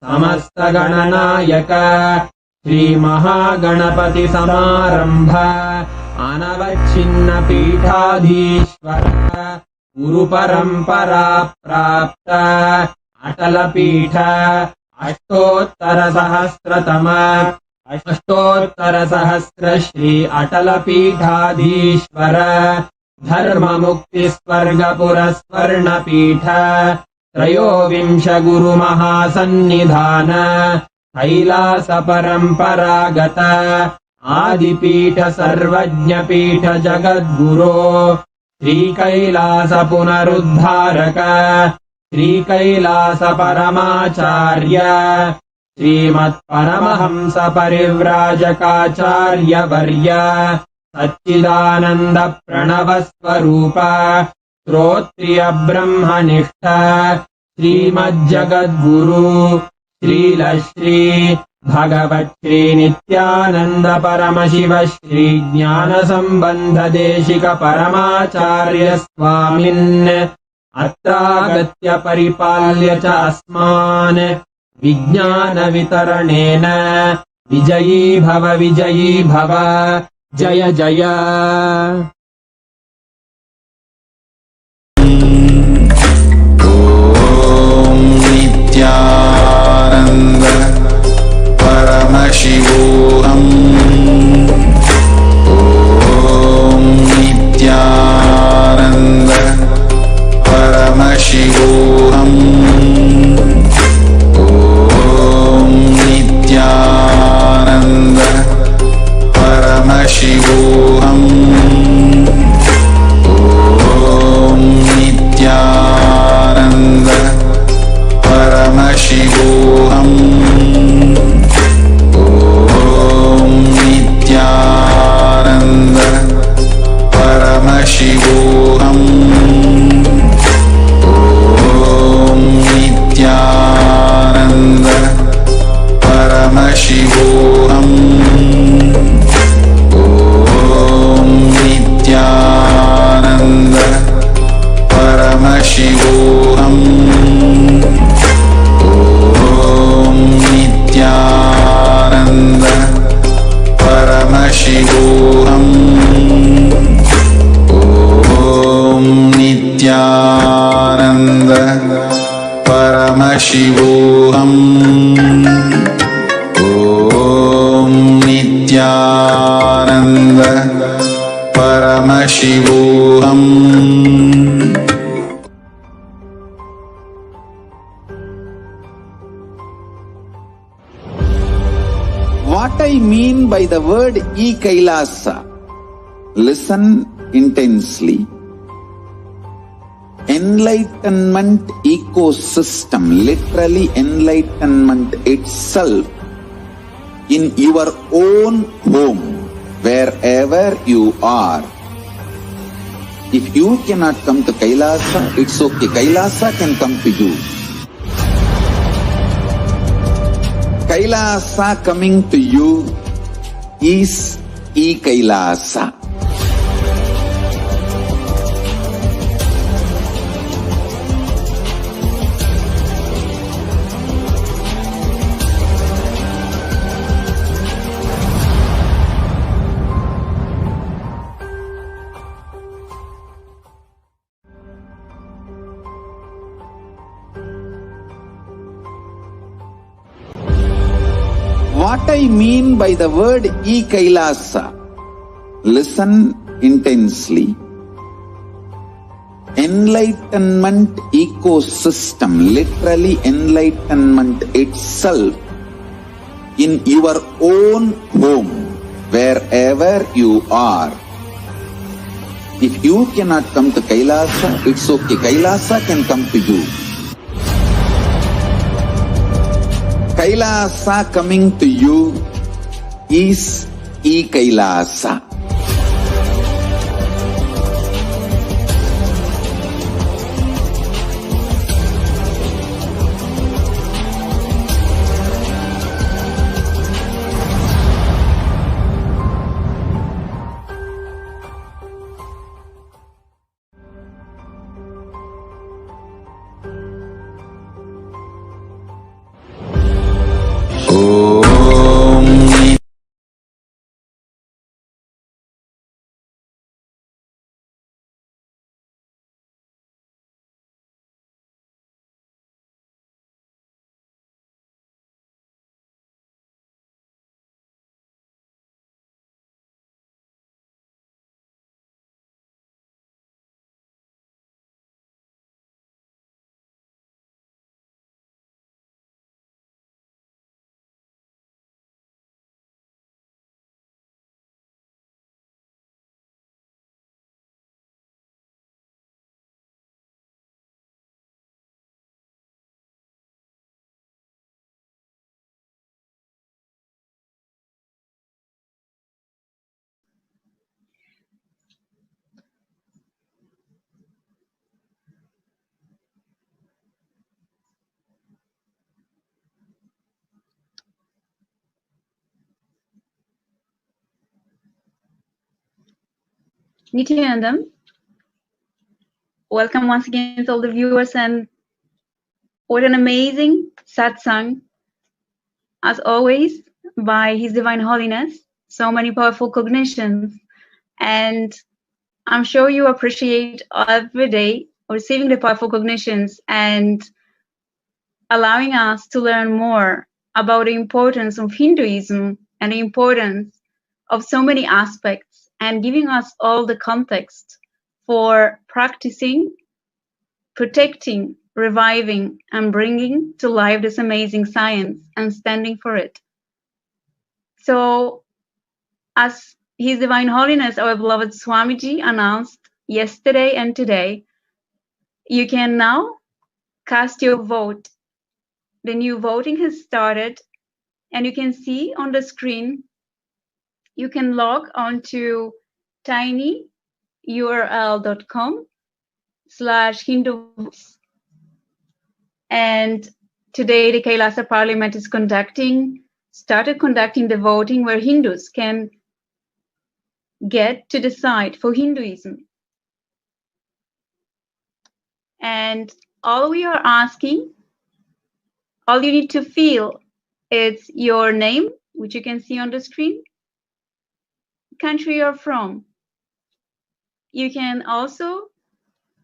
समस्त गणनायक श्री महागणपति समारंभ अनवच्छिन्न पीठाधीश्वर गुरु परंपरा प्राप्त अटल पीठ अष्टोत्तर सहस्र श्री अटल पीठाधीश्वर धर्म मुक्ति स्वर्ग पुरस्वर्ण पीठ त्रयोविंश गुरु महासन्निधान कैलास परम्परागत आदिपीठ सर्वज्ञपीठ जगद्गुरो श्रीकैलास पुनरुद्धारक श्रीकैलास परमाचार्य श्रीमत्परमहंस परिव्राजकाचार्य वर्य सच्चिदानन्द प्रणव स्वरूप श्रोत्रिय ब्रह्मनिष्ठ श्रीमज्जगद्गुरु श्रीलश्री भगवत् श्री नित्यानंद परमशिव श्री ज्ञान संबंध देशिक परमाचार्य स्वामिन् अत्रागत्य परिपाल्य च अस्मान् विज्ञान वितरणेन विजयी भव जय जय नित्यानंद परमशिवोहम् ॐ नित्यानंद परमशिवोहम् ॐ Paramashivoham. Om Nithyananda Paramashivoham. Om Nithyananda Paramashivoham. Om Nithyananda Paramashivoham. Om Nithyananda Paramashivoham. Om Nithyananda Paramashivoham. Om Nithyananda Paramashivoham. What I mean by the word e-Kailasa, listen intensely. Enlightenment ecosystem, literally enlightenment itself, in your own home, wherever you are. If you cannot come to Kailasa, it's okay. Kailasa can come to you. Kailasa coming to you is e-Kailasa. What I mean by the word e-Kailasa, listen intensely. Enlightenment ecosystem, literally enlightenment itself, in your own home, wherever you are. If you cannot come to Kailasa, it's okay. Kailasa can come to you. Kailasa coming to you is e-Kailasa. Nithyanandam, welcome once again to all the viewers, and what an amazing satsang, as always, by His Divine Holiness. So many powerful cognitions, and I'm sure you appreciate every day receiving the powerful cognitions and allowing us to learn more about the importance of Hinduism and the importance of so many aspects, and giving us all the context for practicing, protecting, reviving, and bringing to life this amazing science and standing for it. So, as His Divine Holiness, our beloved Swamiji, announced yesterday and today, you can now cast your vote the new voting has started, and you can see on the screen, you can log on to tinyurl.com/Hindu votes. And today the Kailasa Parliament is started conducting the voting where Hindus can get to decide for Hinduism. And all we are asking, all you need to fill is your name, which you can see on the screen, country you're from. You can also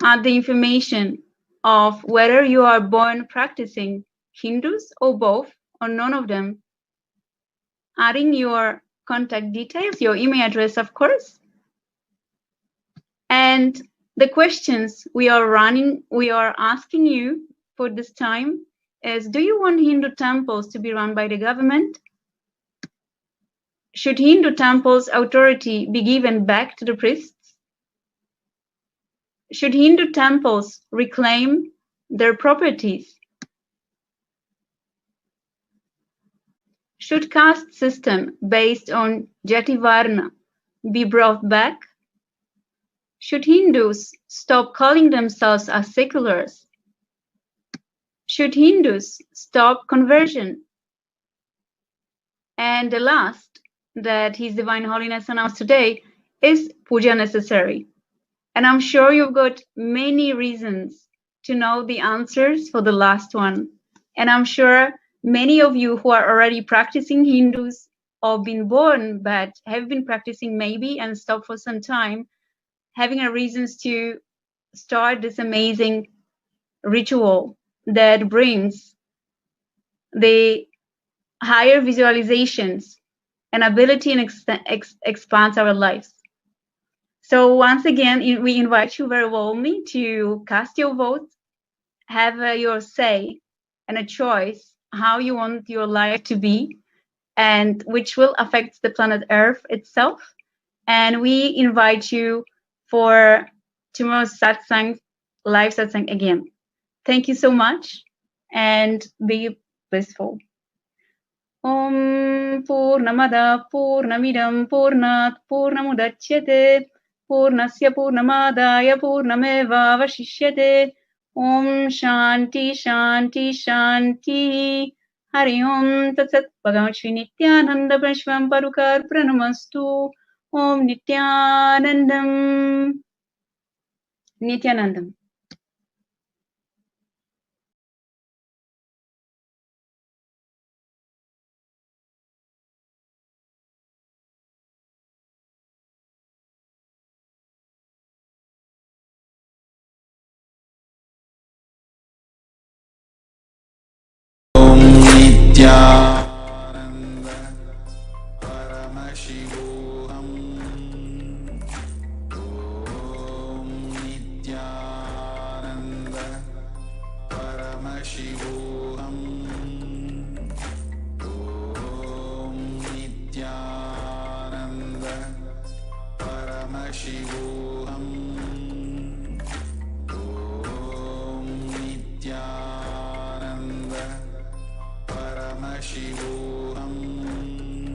add the information of whether you are born practicing Hindus or both or none of them, adding your contact details, your email address, of course. And the questions we are asking you for this time is, do you want Hindu temples to be run by the government? Should Hindu temples authority be given back to the priests? Should Hindu temples reclaim their properties? Should caste system based on Jati Varna be brought back? Should Hindus stop calling themselves as seculars? Should Hindus stop conversion? And the last that His Divine Holiness announced today, is puja necessary? And I'm sure you've got many reasons to know the answers for the last one. And I'm sure many of you who are already practicing Hindus or been born but have been practicing maybe and stopped for some time, having a reasons to start this amazing ritual that brings the higher visualizations and ability and expands our lives. So once again, we invite you very warmly to cast your vote, have your say and a choice how you want your life to be, and which will affect the planet Earth itself. And we invite you for tomorrow's satsang, live satsang again. Thank you so much and be blissful. Om Purnamada Purnamidam Purnat Purnamudachyate Purnasya Purnamadaya Purnameva Vashishyate. Om Shanti Shanti Shanti. Hari Om Tat Sat. Bhagavan Shri Nithyananda Paramashivam Parukar Pranamastu. Om Nithyanandam. Nithyanandam. Nithyananda Paramashivoham. Om Nithyananda Paramashivoham. Om Nithyananda Paramashivoham. Om Nithyananda Paramashivoham.